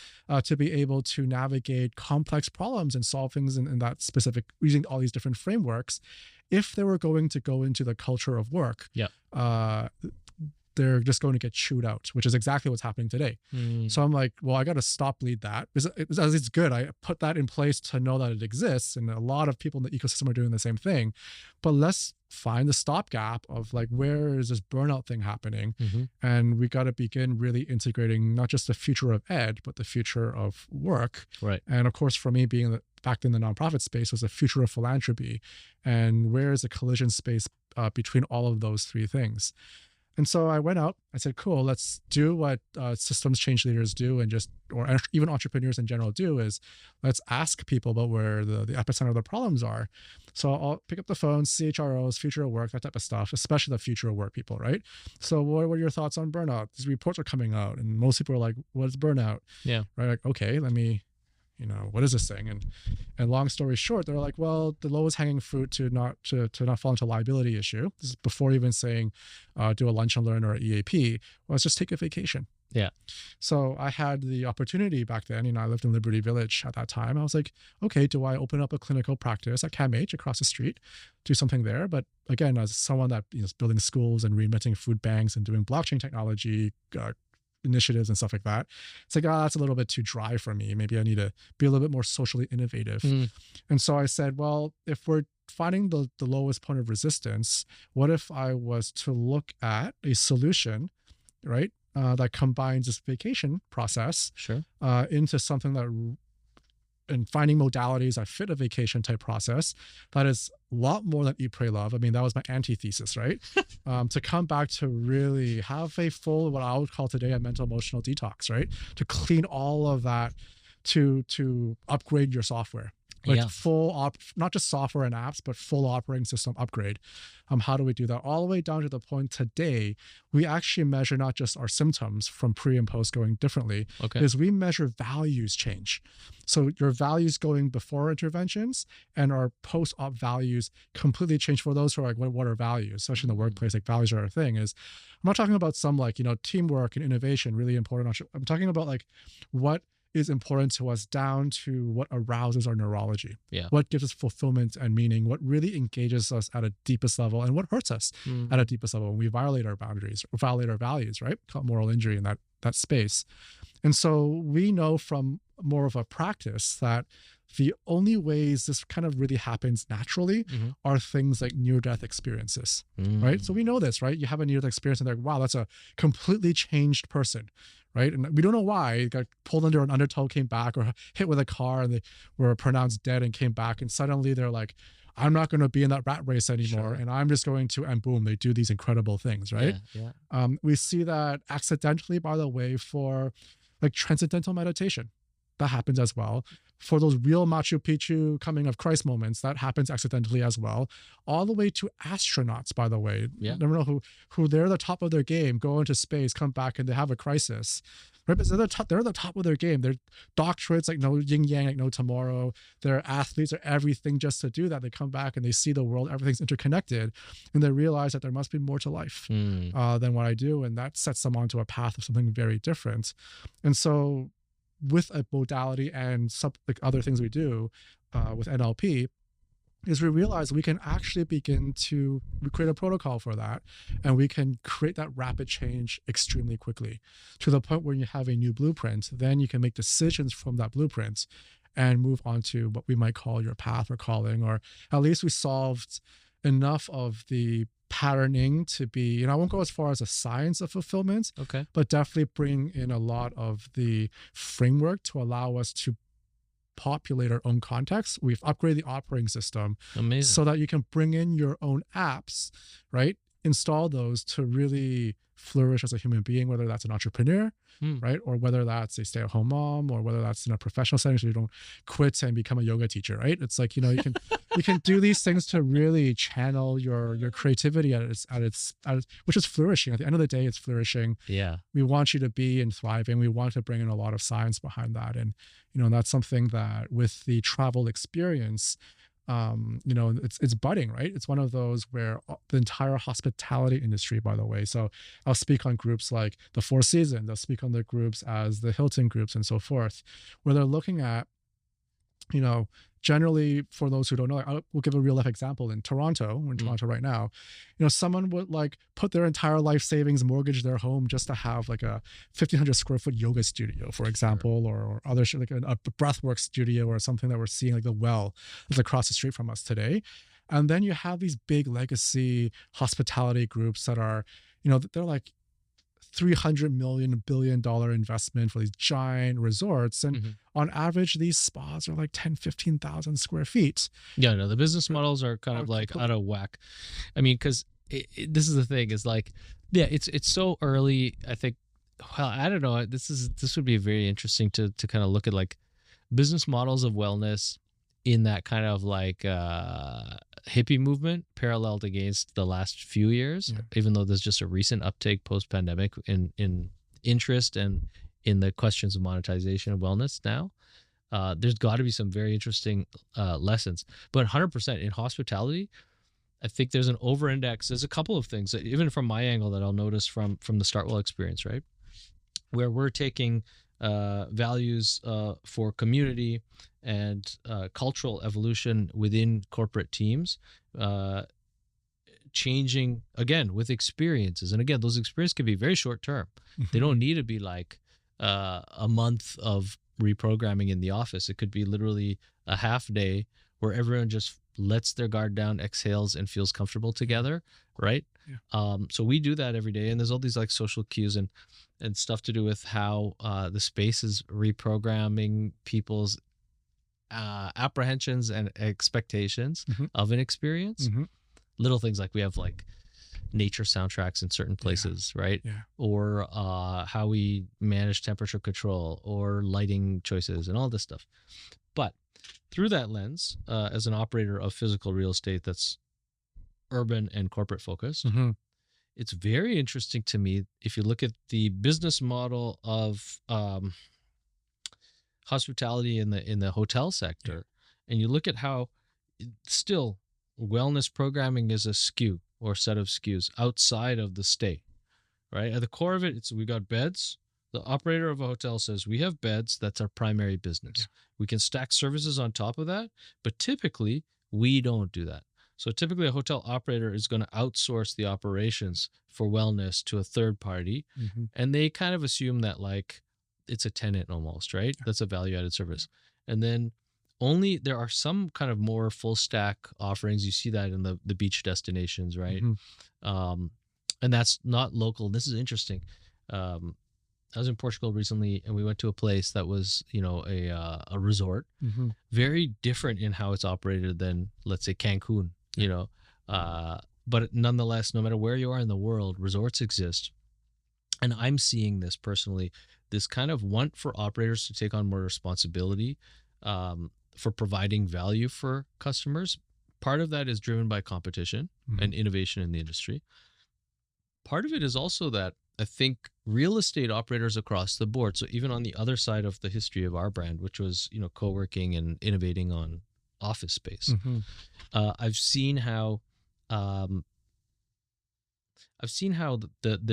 to be able to navigate complex problems and solve things in that specific, using all these different frameworks, if they were going to go into the culture of work, they're just going to get chewed out, which is exactly what's happening today. So I'm like, well, I got to stop lead that. It's good. I put that in place to know that it exists. And a lot of people in the ecosystem are doing the same thing. But let's find the stopgap of like, where is this burnout thing happening? And we got to begin really integrating not just the future of ed, but the future of work. Right. And of course, for me, being back in the nonprofit space, was the future of philanthropy. And where is the collision space between all of those three things? And so I went out, I said, cool, let's do what systems change leaders do, and or even entrepreneurs in general do, is let's ask people about where the epicenter of the problems are. So I'll pick up the phone, CHROs, future of work, that type of stuff, especially the future of work people, right? So what are your thoughts on burnout? These reports are coming out and most people are like, what's burnout? Yeah. Right. Like, okay, let me, what is this thing? And long story short, they're like, well, the lowest hanging fruit to not fall into a liability issue. This is before even saying, do a lunch and learn or EAP. Well, let's just take a vacation. Yeah. So I had the opportunity back then, I lived in Liberty Village at that time. I was like, okay, do I open up a clinical practice at CAMH across the street, do something there? But again, as someone that is building schools and reinventing food banks and doing blockchain technology, initiatives and stuff like that, it's like, that's a little bit too dry for me. Maybe I need to be a little bit more socially innovative. And so I said, well, if we're finding the lowest point of resistance, what if I was to look at a solution, right, that combines this vacation process into something that, and finding modalities that fit a vacation type process that is a lot more than Eat, Pray, Love. I mean, that was my antithesis, right? To come back to really have a full, what I would call today, a mental emotional detox, right? To clean all of that, to upgrade your software. Like full not just software and apps, but full operating system upgrade. How do we do that? All the way down to the point today, we actually measure not just our symptoms from pre and post going differently, is we measure values change. So your values going before interventions and our post-op values completely change. For those who are like, what are values? Especially in the workplace, like values are a thing. Is I'm not talking about some like, teamwork and innovation, really important. I'm talking about like what is important to us down to what arouses our neurology, what gives us fulfillment and meaning, what really engages us at a deepest level, and what hurts us at a deepest level when we violate our boundaries or violate our values, right? Call it moral injury in that space. And so we know from more of a practice that the only ways this kind of really happens naturally are things like near-death experiences, right? So we know this, right? You have a near-death experience and they're like, wow, that's a completely changed person, right? And we don't know why. They got pulled under an undertow, came back, or hit with a car and they were pronounced dead and came back. And suddenly they're like, I'm not going to be in that rat race anymore. And I'm just going to, and boom, they do these incredible things, right? We see that accidentally, by the way, for like transcendental meditation. That happens as well. For those real Machu Picchu coming of Christ moments, that happens accidentally as well. All the way to astronauts, by the way. Never know who they're the top of their game, go into space, come back, and they have a crisis. Right? But they're the top of their game. They're doctorates like no yin yang, like no tomorrow. They're athletes or everything just to do that. They come back and they see the world, everything's interconnected, and they realize that there must be more to life than what I do. And that sets them onto a path of something very different. And so with a modality and some like other things we do with NLP is we realize we can actually begin to create a protocol for that, and we can create that rapid change extremely quickly to the point where you have a new blueprint. Then you can make decisions from that blueprint and move on to what we might call your path or calling, or at least we solved enough of the patterning to be, I won't go as far as a science of fulfillment, but definitely bring in a lot of the framework to allow us to populate our own context. We've upgraded the operating system so that you can bring in your own apps, right? Install those to really flourish as a human being, whether that's an entrepreneur, right? Or whether that's a stay-at-home mom, or whether that's in a professional setting so you don't quit and become a yoga teacher, right? It's like, you can do these things to really channel your creativity at its which is flourishing. At the end of the day, it's flourishing. Yeah. We want you to be and thriving. We want to bring in a lot of science behind that. And, that's something that with the travel experience, it's budding, right? It's one of those where the entire hospitality industry, by the way. So I'll speak on groups like the Four Seasons. I'll speak on the groups as the Hilton groups and so forth, where they're looking at, generally for those who don't know, we'll give a real life example in Toronto. We're in Toronto right now. Someone would like put their entire life savings, mortgage their home just to have like a 1,500 square foot yoga studio, for example, or other shit, like a breathwork studio or something that we're seeing, like the Well that's across the street from us today. And then you have these big legacy hospitality groups that are, they're like $300 billion investment for these giant resorts. And on average, these spas are like 10, 15,000 square feet. Yeah, no, the business models are kind of like out of whack. I mean, because this is the thing is like, yeah, it's so early. I think, well, I don't know. This would be very interesting to kind of look at like business models of wellness in that kind of like hippie movement paralleled against the last few years, even though there's just a recent uptake post-pandemic in interest and in the questions of monetization of wellness now. There's got to be some very interesting lessons. But 100% in hospitality, I think there's an over-index. There's a couple of things, even from my angle, that I'll notice from the StartWell experience, right? Where we're taking values for community and cultural evolution within corporate teams, changing again with experiences. And again, those experiences can be very short term. They don't need to be like a month of reprogramming in the office. It could be literally a half day where everyone just lets their guard down, exhales, and feels comfortable together, right? So we do that every day, and there's all these like social cues and stuff to do with how the space is reprogramming people's apprehensions and expectations of an experience. Little things like we have like nature soundtracks in certain places, right? Or how we manage temperature control or lighting choices and all this stuff. But through that lens, as an operator of physical real estate that's urban and corporate focused, it's very interesting to me if you look at the business model of hospitality in the hotel sector, and you look at how still wellness programming is a SKU or set of SKUs outside of the stay, right? At the core of it, we got beds. The operator of a hotel says, we have beds. That's our primary business. We can stack services on top of that, but typically we don't do that. So typically a hotel operator is going to outsource the operations for wellness to a third party. And they kind of assume that like it's a tenant almost, right? That's a value added service. And then only there are some kind of more full stack offerings. You see that in the beach destinations, right? And that's not local. This is interesting. I was in Portugal recently, and we went to a place that was, a resort, very different in how it's operated than, let's say, Cancun, but nonetheless, no matter where you are in the world, resorts exist. And I'm seeing this personally, this kind of want for operators to take on more responsibility for providing value for customers. Part of that is driven by competition and innovation in the industry. Part of it is also that I think real estate operators across the board, so even on the other side of the history of our brand, which was, co-working and innovating on office space, I've seen how the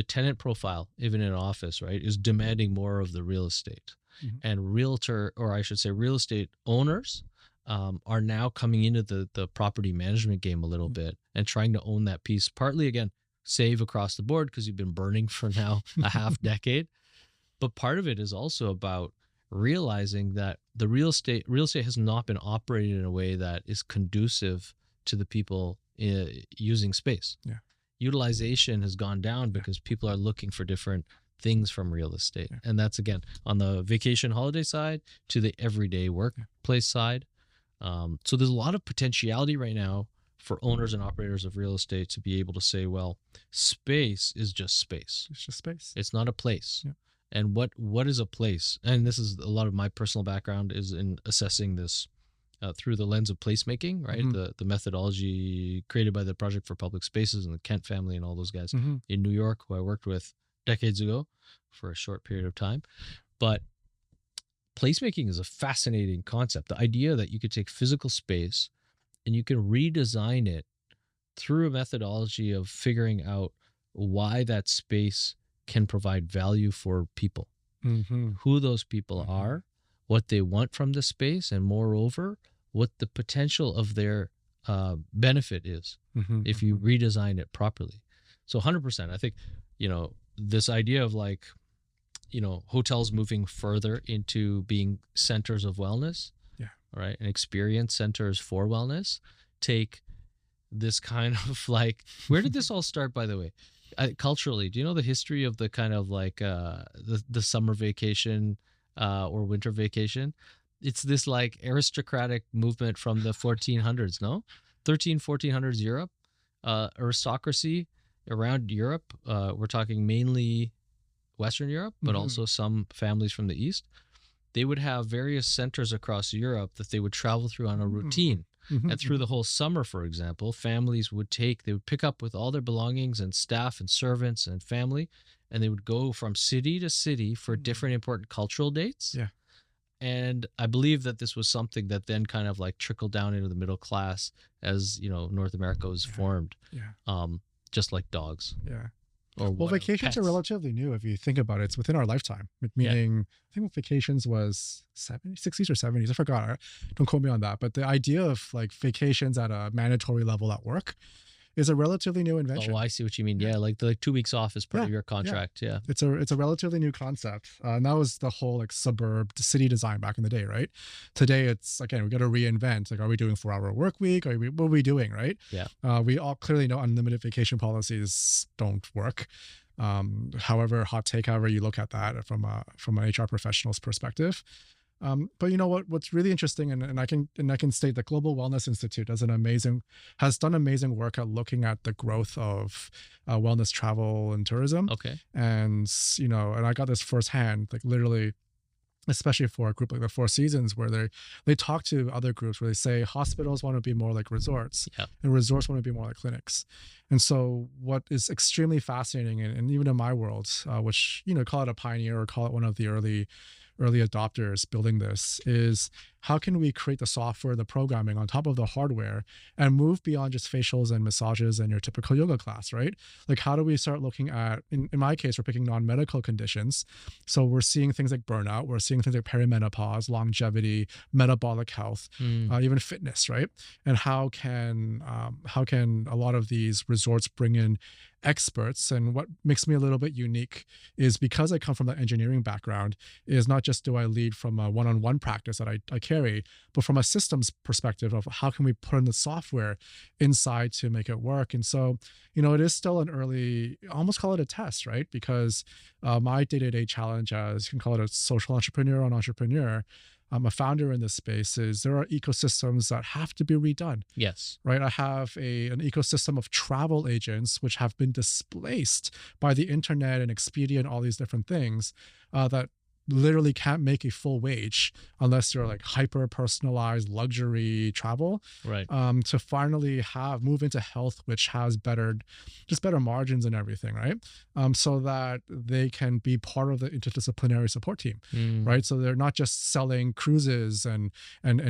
tenant profile, even in an office, right, is demanding more of the real estate. And real estate owners are now coming into the property management game a little bit and trying to own that piece, partly, again, save across the board because you've been burning for now a half decade. But part of it is also about realizing that the real estate has not been operated in a way that is conducive to the people using space. Utilization has gone down because people are looking for different things from real estate. And that's, again, on the vacation holiday side to the everyday workplace side. So there's a lot of potentiality right now for owners and operators of real estate to be able to say, well, space is just space. It's just space. It's not a place. And what is a place? And this is a lot of my personal background is in assessing this through the lens of placemaking, right? The methodology created by the Project for Public Spaces and the Kent family and all those guys in New York, who I worked with decades ago for a short period of time. But placemaking is a fascinating concept. The idea that you could take physical space and you can redesign it through a methodology of figuring out why that space can provide value for people, who those people are, what they want from the space, and moreover, what the potential of their benefit is if you redesign it properly. So 100%, I think, this idea of hotels moving further into being centers of wellness, right, and experience centers for wellness, take this kind of where did this all start, by the way? Culturally, do you know the history of the kind of the summer vacation or winter vacation? It's this aristocratic movement from the 1400s, no? 1400s Europe, aristocracy around Europe. We're talking mainly Western Europe, but also some families from the East. They would have various centers across Europe that they would travel through on a routine. And through the whole summer, for example, families would pick up with all their belongings and staff and servants and family, and they would go from city to city for different important cultural dates. And I believe that this was something that then kind of trickled down into the middle class as, North America was formed, just like dogs. Well, vacations are relatively new if you think about it. It's within our lifetime, meaning I think vacations was 60s or 70s. I forgot. Don't quote me on that. But the idea of vacations at a mandatory level at work is a relatively new invention. Oh, I see what you mean. Yeah, the 2 weeks off is part of your contract. Yeah. It's a relatively new concept. And that was the whole suburb city design back in the day, right? Today it's, again, we got to reinvent. Are we doing 4-hour work week? What are we doing, right? We all clearly know unlimited vacation policies don't work. However you look at that from an HR professional's perspective. But you know what's really interesting, and I can state that Global Wellness Institute has done amazing work at looking at the growth of wellness travel and tourism. And and I got this firsthand, literally, especially for a group like the Four Seasons, where they talk to other groups where they say hospitals want to be more like resorts, and resorts want to be more like clinics. And so what is extremely fascinating, and even in my world, which call it a pioneer or call it one of the early adopters building this, is how can we create the software, the programming on top of the hardware and move beyond just facials and massages and your typical yoga class, right? Like, how do we start looking at, in my case, we're picking non-medical conditions. So we're seeing things like burnout, we're seeing things like perimenopause, longevity, metabolic health, even fitness, right? And how can a lot of these resorts bring in experts? And what makes me a little bit unique is because I come from the engineering background, is not just do I lead from a one-on-one practice that I carry, but from a systems perspective of how can we put in the software inside to make it work. And so, it is still an early, almost call it a test, right? Because my day-to-day challenge, as you can call it, a social entrepreneur or an entrepreneur, I'm a founder in this space, is there are ecosystems that have to be redone. Yes. Right. I have an ecosystem of travel agents which have been displaced by the internet and Expedia and all these different things that literally can't make a full wage unless you're like hyper personalized luxury travel. Right. To finally move into health, which has better margins and everything, right? So that they can be part of the interdisciplinary support team, right? So they're not just selling cruises and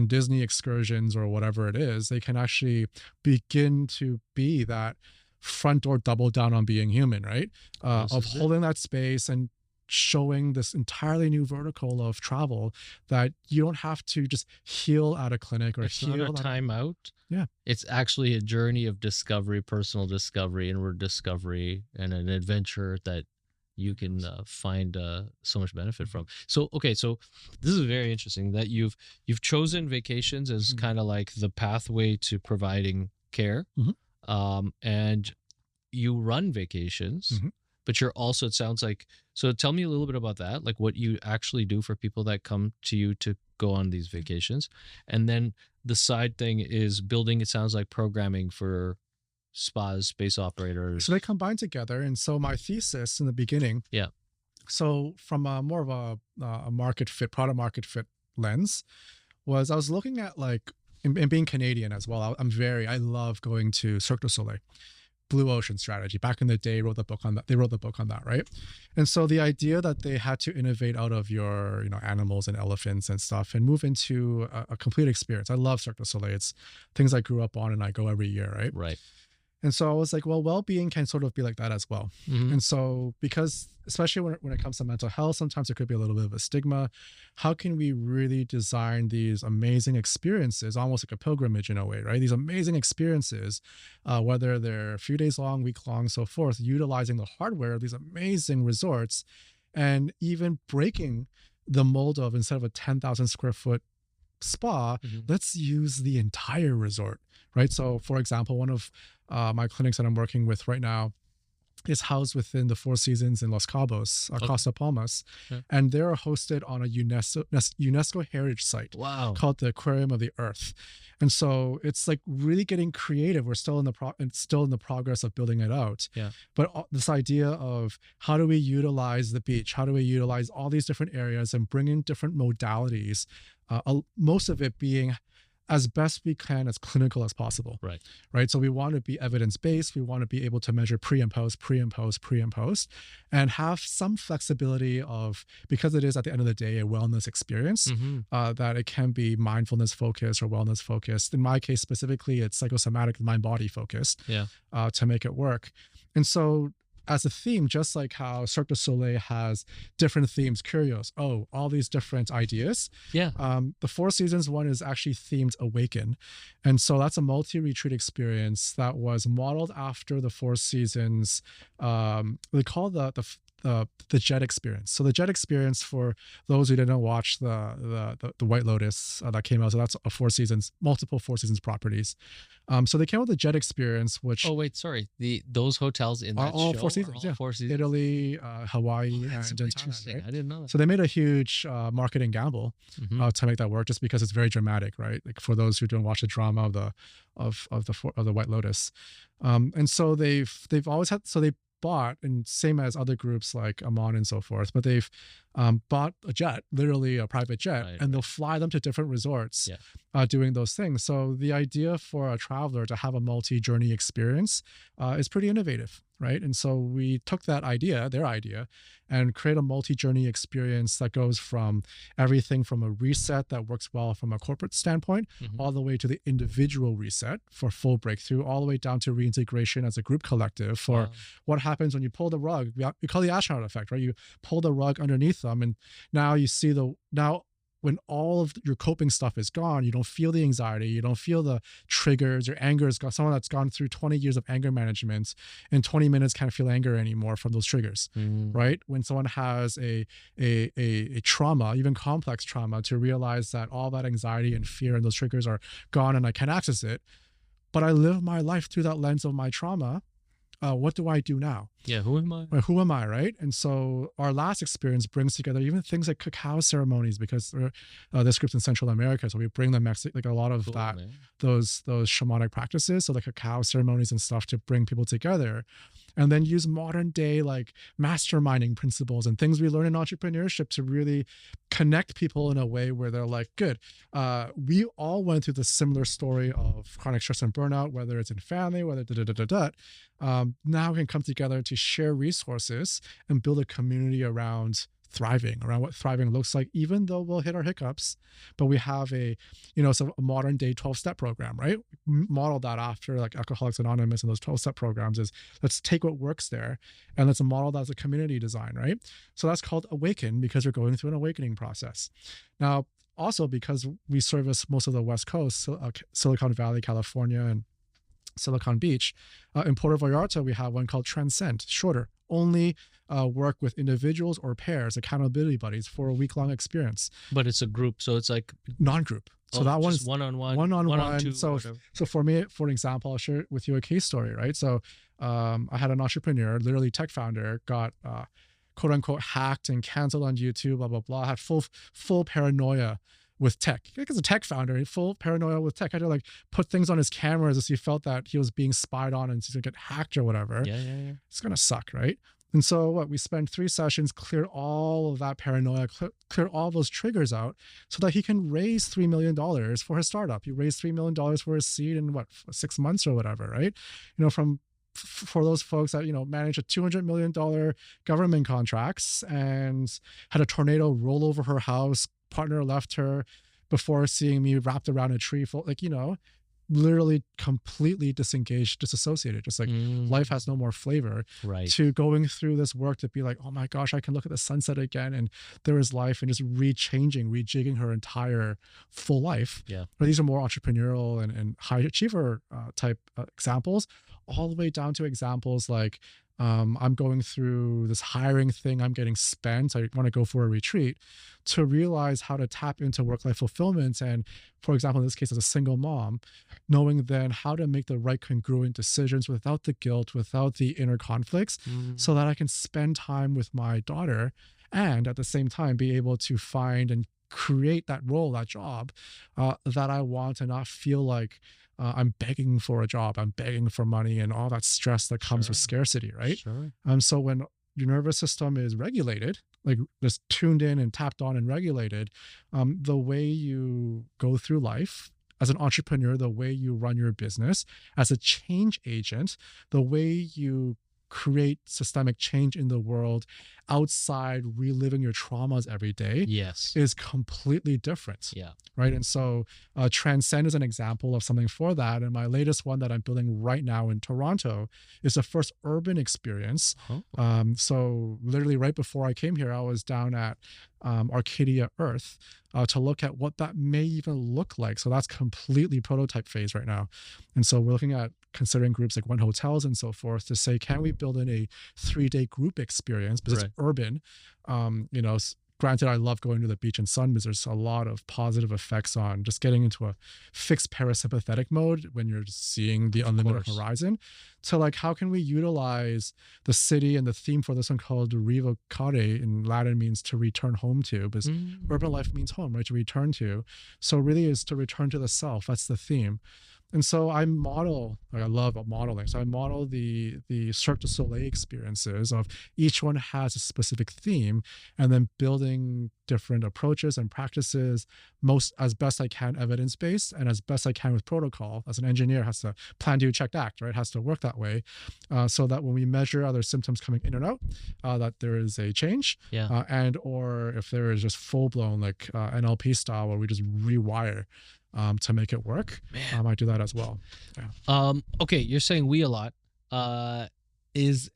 Disney excursions or whatever it is. They can actually begin to be that front door double down on being human, right? Of holding that space and showing this entirely new vertical of travel that you don't have to just heal at a clinic or it's not a timeout. Yeah. It's actually a journey of discovery, personal discovery, inward discovery, and an adventure that you can find so much benefit from. So, okay, so this is very interesting that you've chosen vacations as kind of like the pathway to providing care, and you run vacations. But you're also, it sounds like, so tell me a little bit about that, like what you actually do for people that come to you to go on these vacations. And then the side thing is building, it sounds like, programming for spas, space operators. So they combine together. And so my thesis in the beginning, so from more of a product market fit lens, was I was looking at like, and being Canadian as well, I love going to Cirque du Soleil. Blue Ocean Strategy. Back in the day, they wrote the book on that, right? And so the idea that they had to innovate out of your, animals and elephants and stuff and move into a complete experience. I love Cirque du Soleil. It's things I grew up on and I go every year, right? Right. And so I was like, well, well-being can sort of be like that as well. And so because, especially when it comes to mental health, sometimes it could be a little bit of a stigma. How can we really design these amazing experiences, almost like a pilgrimage in a way, right? These amazing experiences, whether they're a few days long, week long, so forth, utilizing the hardware of these amazing resorts and even breaking the mold of, instead of a 10,000 square foot spa, let's use the entire resort, right? So for example, one of my clinics that I'm working with right now is housed within the Four Seasons in Los Cabos, Costa Palmas, and they're hosted on a UNESCO heritage site called the Aquarium of the Earth. And so it's like really getting creative. We're still in the progress of building it out. But this idea of how do we utilize the beach? How do we utilize all these different areas and bring in different modalities? Most of it being as best we can, as clinical as possible. Right. So we want to be evidence-based. We want to be able to measure pre and post, and have some flexibility of, because it is at the end of the day a wellness experience, that it can be mindfulness focused or wellness focused. In my case specifically, it's psychosomatic, mind-body focused to make it work. And so as a theme, just like how Cirque du Soleil has different themes, curios, all these different ideas. The Four Seasons one is actually themed Awaken. And so that's a multi-retreat experience that was modeled after the Four Seasons. They call the jet experience. So the jet experience, for those who didn't watch the White Lotus that came out, so that's multiple Four Seasons properties. So they came out with the jet experience, which those hotels in that all show Four Seasons, Four Seasons? Italy, Hawaii, that's and so interesting. Right? I didn't know that. So they made a huge marketing gamble to make that work, just because it's very dramatic, right? Like for those who don't watch the drama of the White Lotus, and so they've always had, so they bought, and same as other groups like Amon and so forth, but they've bought a jet, literally a private jet, Right, and they'll fly them to different resorts Yeah. doing those things. So the idea for a traveler to have a multi-journey experience is pretty innovative, right? And so we took that idea, their idea, and create a multi-journey experience that goes from everything from a reset that works well from a corporate standpoint, Mhm. all the way to the individual reset for full breakthrough, all the way down to reintegration as a group collective for Wow. what happens when you pull the rug. We call the astronaut effect, right? You pull the rug underneath them, and now you see now when all of your coping stuff is gone, you don't feel the anxiety, you don't feel the triggers. Your anger is gone. Someone that's gone through 20 years of anger management in 20 minutes can't feel anger anymore from those triggers, Mm. right? When someone has a trauma, even complex trauma, to realize that all that anxiety and fear and those triggers are gone and I can access it, but I live my life through that lens of my trauma. What do I do now? Yeah, who am I? Or who am I, right? And so our last experience brings together even things like cacao ceremonies, because this group's in Central America, so we bring them like a lot of Cool, that, man. those shamanic practices, so the cacao ceremonies and stuff to bring people together, and then use modern day like masterminding principles and things we learn in entrepreneurship to really connect people in a way where they're like, good, we all went through the similar story of chronic stress and burnout, whether it's in family, whether now we can come together to share resources and build a community around thriving, around what thriving looks like, even though we'll hit our hiccups. But we have a modern day 12-step program, right? Model that after like Alcoholics Anonymous and those 12-step programs is, let's take what works there and let's model that as a community design, right? So that's called Awaken, because we're going through an awakening process. Now, also because we service most of the West Coast, Silicon Valley, California, and Silicon Beach. In Puerto Vallarta, we have one called Transcend, shorter, only work with individuals or pairs, accountability buddies for a week-long experience. But it's a group, so it's like Non-group. So that one's one-on-one, one-on-one. one-on-two, So whatever. for me, for an example, I'll share with you a case story, right? So I had an entrepreneur, literally tech founder, got quote unquote hacked and canceled on YouTube, blah, blah, blah, had full paranoia with tech. Like, as a tech founder, full paranoia with tech. I had to like put things on his cameras as he felt that he was being spied on and he's gonna get hacked or whatever. Yeah. It's gonna suck, right? And so we spent 3 sessions, clear all of that paranoia, clear all those triggers out so that he can raise $3 million for his startup. He raised $3 million for his seed in 6 months or whatever, right? For those folks that, managed a $200 million government contracts and had a tornado roll over her house, partner left her before seeing me wrapped around a tree full, literally completely disengaged, disassociated, just like life has no more flavor, Right. to going through this work to be like, oh my gosh, I can look at the sunset again and there is life, and just rejigging her entire full life. Yeah. But these are more entrepreneurial and high achiever type examples, all the way down to examples like, I'm going through this hiring thing, I'm getting spent, I want to go for a retreat, to realize how to tap into work-life fulfillment. And for example, in this case, as a single mom, knowing then how to make the right congruent decisions without the guilt, without the inner conflicts, so that I can spend time with my daughter and at the same time be able to find and create that role, that job that I want, and not feel like I'm begging for a job, I'm begging for money, and all that stress that comes with scarcity, right? Sure. So when your nervous system is regulated, like just tuned in and tapped on and regulated, the way you go through life as an entrepreneur, the way you run your business, as a change agent, the way you create systemic change in the world outside reliving your traumas every day, Yes. is completely different. Yeah. Right. And so Transcend is an example of something for that. And my latest one that I'm building right now in Toronto is the first urban experience. Oh. So literally right before I came here, I was down at Arcadia Earth to look at what that may even look like. So that's completely prototype phase right now. And so we're looking at considering groups like One Hotels and so forth to say, can we build in a 3-day group experience because it's urban? Granted, I love going to the beach and sun because there's a lot of positive effects on just getting into a fixed parasympathetic mode when you're just seeing the unlimited horizon. So like, how can we utilize the city, and the theme for this one called Revocare in Latin means to return home to, because urban life means home, right? To return to. So really is to return to the self. That's the theme. And so I model, like I love modeling. So I model the Cirque du Soleil experiences of each one has a specific theme, and then building different approaches and practices most as best I can evidence-based and as best I can with protocol. As an engineer, has to plan, do, check, act, right? Has to work that way, so that when we measure other symptoms coming in and out, that there is a change. Yeah. And or if there is just full-blown like NLP style where we just rewire to make it work. I do that as well. Yeah. Okay, you're saying we a lot. These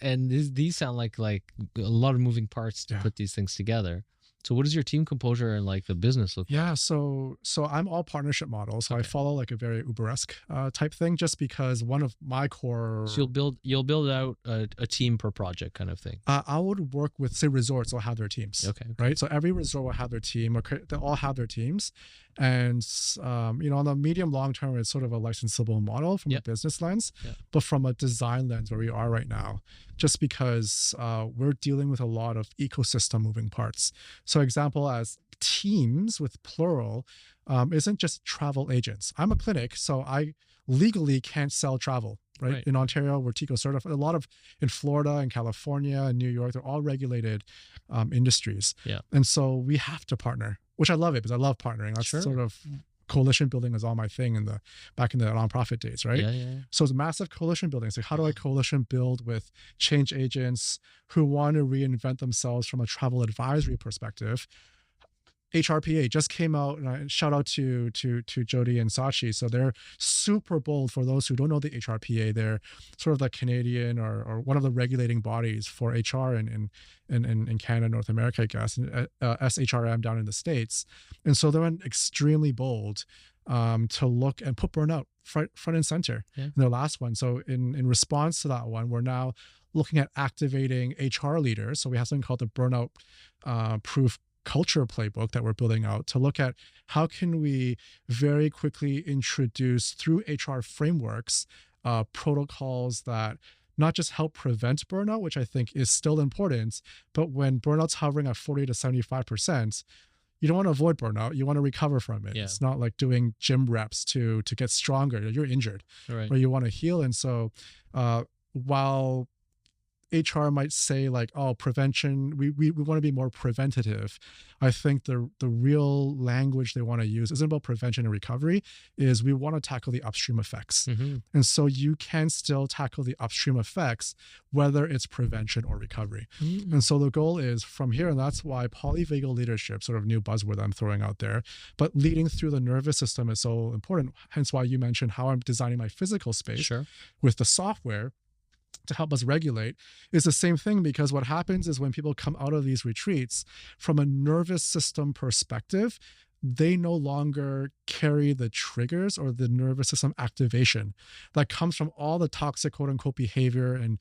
sound like a lot of moving parts to put these things together. So what does your team composure and like the business look like? Yeah, so I'm all partnership models. So I follow like a very Uber-esque type thing, just because one of my core. So you'll build out a team per project kind of thing. I would work with, say, resorts will have their teams. Okay. Right. So every resort will have their team, or they all have their teams, and on the medium long term, it's sort of a licensable model from a business lens, but from a design lens where we are right now, just because we're dealing with a lot of ecosystem moving parts. So example as teams with plural isn't just travel agents. I'm a clinic, so I legally can't sell travel. Right. In Ontario, we're TICO certified. A lot of in Florida and California and New York, they're all regulated industries. Yeah. And so we have to partner, which I love it because I love partnering. That's sort of coalition building is all my thing back in the nonprofit days, right? Yeah. So it's massive coalition building. It's like, how do I coalition build with change agents who want to reinvent themselves from a travel advisory perspective? HRPA just came out, and shout out to Jody and Sachi. So they're super bold. For those who don't know the HRPA, they're sort of the Canadian or one of the regulating bodies for HR in Canada, North America, I guess, and SHRM down in the States. And so they're extremely bold to look and put burnout front and center in their last one. So in response to that one, we're now looking at activating HR leaders. So we have something called the Burnout Proof Culture Playbook that we're building out to look at how can we very quickly introduce through HR frameworks protocols that not just help prevent burnout, which I think is still important, but when burnout's hovering at 40 to 75%, you don't want to avoid burnout. You want to recover from it. Yeah. It's not like doing gym reps to get stronger. You're injured, right? Or you want to heal. And so while HR might say like, oh, prevention, we want to be more preventative, I think the real language they want to use isn't about prevention and recovery, is we want to tackle the upstream effects. Mm-hmm. And so you can still tackle the upstream effects, whether it's prevention or recovery. Mm-hmm. And so the goal is from here, and that's why polyvagal leadership, sort of new buzzword I'm throwing out there, but leading through the nervous system is so important. Hence why you mentioned how I'm designing my physical space with the software to help us regulate is the same thing, because what happens is when people come out of these retreats from a nervous system perspective, they no longer carry the triggers or the nervous system activation that comes from all the toxic quote unquote behavior and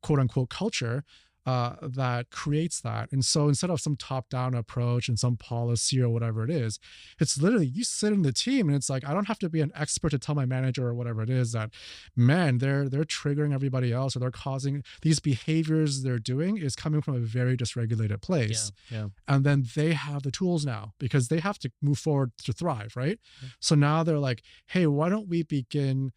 quote unquote culture that creates that. And so instead of some top-down approach and some policy or whatever it is, it's literally you sit in the team and it's like, I don't have to be an expert to tell my manager or whatever it is that, man, they're triggering everybody else, or they're causing these behaviors they're doing is coming from a very dysregulated place. Yeah. And then they have the tools now because they have to move forward to thrive, right? Yeah. So now they're like, hey, why don't we begin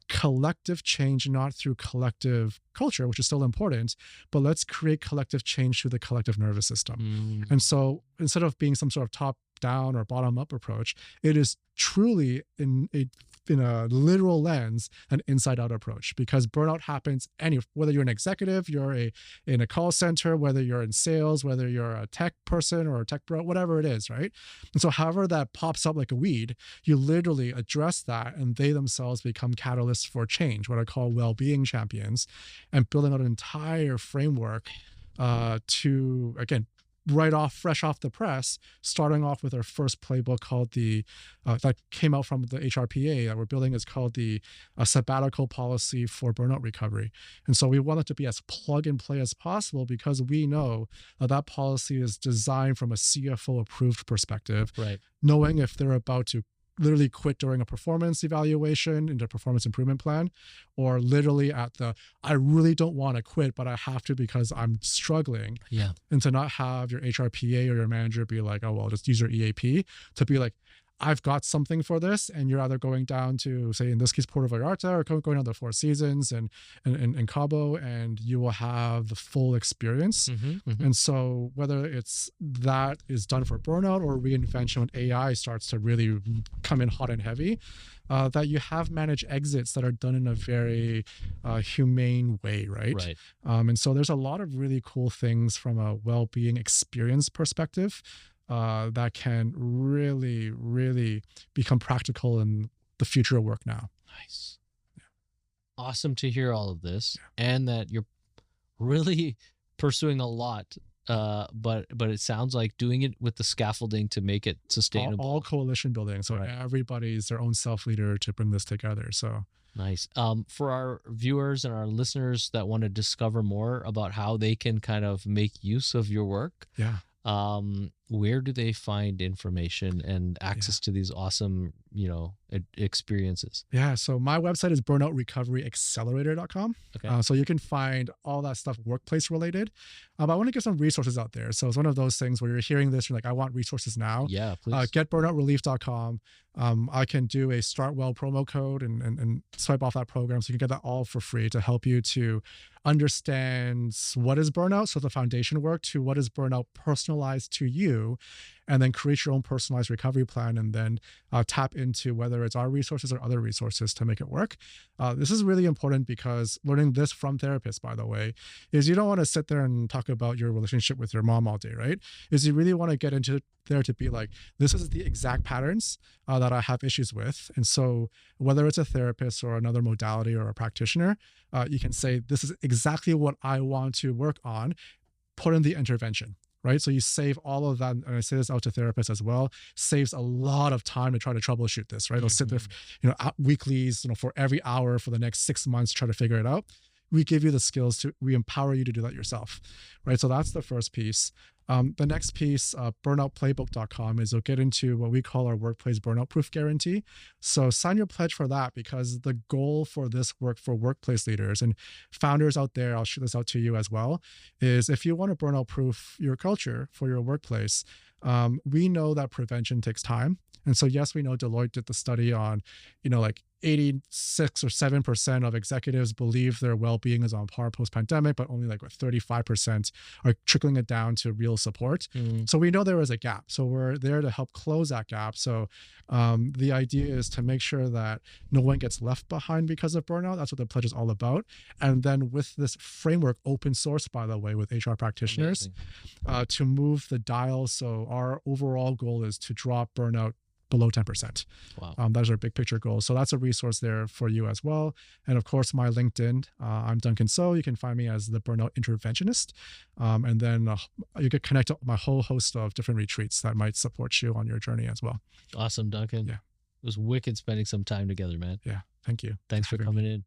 collective change, not through collective culture, which is still important, but let's create collective change through the collective nervous system. And so instead of being some sort of top down or bottom up approach, it is truly in a literal lens, an inside out approach, because burnout happens whether you're an executive, you're in a call center, whether you're in sales, whether you're a tech person or a tech bro, whatever it is, right? And so however that pops up like a weed, you literally address that and they themselves become catalysts for change, what I call well-being champions, and building out an entire framework to, again, fresh off the press, starting off with our first playbook called that came out from the HRPA that we're building, is called the sabbatical policy for burnout recovery. And so we want it to be as plug and play as possible, because we know that policy is designed from a CFO approved perspective, right? Knowing if they're about to literally quit during a performance evaluation into a performance improvement plan, or literally I really don't want to quit, but I have to because I'm struggling. Yeah. And to not have your HRPA or your manager be like, oh, well, just use your EAP, to be like, I've got something for this, and you're either going down to, say, in this case, Puerto Vallarta, or going down to Four Seasons and Cabo, and you will have the full experience. And so whether it's that is done for burnout or reinvention when AI starts to really come in hot and heavy, that you have managed exits that are done in a very humane way, right? And so there's a lot of really cool things from a well-being experience perspective that can really, really become practical in the future of work now. Nice. Awesome to hear all of this, and that you're really pursuing a lot. But it sounds like doing it with the scaffolding to make it sustainable. All coalition building. So everybody's their own self-leader to bring this together. So nice. For our viewers and our listeners that want to discover more about how they can kind of make use of your work, where do they find information and access to these awesome, experiences? So my website is burnoutrecoveryaccelerator.com. So you can find all that stuff workplace related. But I want to get some resources out there. So it's one of those things where you're hearing this, you're like, I want resources now. Yeah, please. Getburnoutrelief.com. I can do a StartWell promo code and swipe off that program. So you can get that all for free to help you to understand what is burnout, so the foundation work, to what is burnout personalized to you, and then create your own personalized recovery plan, and then tap into whether it's our resources or other resources to make it work. This is really important because learning this from therapists, by the way, is you don't want to sit there and talk about your relationship with your mom all day, right? Is you really want to get into there to be like, this is the exact patterns that I have issues with. And so whether it's a therapist or another modality or a practitioner, you can say, this is exactly what I want to work on, put in the intervention. Right. So you save all of that. And I say this out to therapists as well, saves a lot of time to try to troubleshoot this. Right. They'll sit there, weeklies, for every hour for the next 6 months, try to figure it out. We give you the skills we empower you to do that yourself. Right. So that's the first piece. The next piece, burnoutplaybook.com, is you'll get into what we call our workplace burnout proof guarantee. So sign your pledge for that, because the goal for this work for workplace leaders and founders out there, I'll shoot this out to you as well, is if you want to burnout proof your culture for your workplace, we know that prevention takes time. And so, yes, we know Deloitte did the study on, like 86 or 7% of executives believe their well-being is on par post-pandemic, but only 35% are trickling it down to real support. So we know there is a gap. So we're there to help close that gap. So the idea is to make sure that no one gets left behind because of burnout. That's what the pledge is all about. And then with this framework, open source, by the way, with HR practitioners, to move the dial. So our overall goal is to drop burnout below 10%. Wow. Those are big picture goals. So that's a resource there for you as well. And of course, my LinkedIn, I'm Duncan So. You can find me as the Burnout Interventionist. And then you get connected to my whole host of different retreats that might support you on your journey as well. Awesome, Duncan. Yeah. It was wicked spending some time together, man. Yeah. Thank you. Thanks for coming in.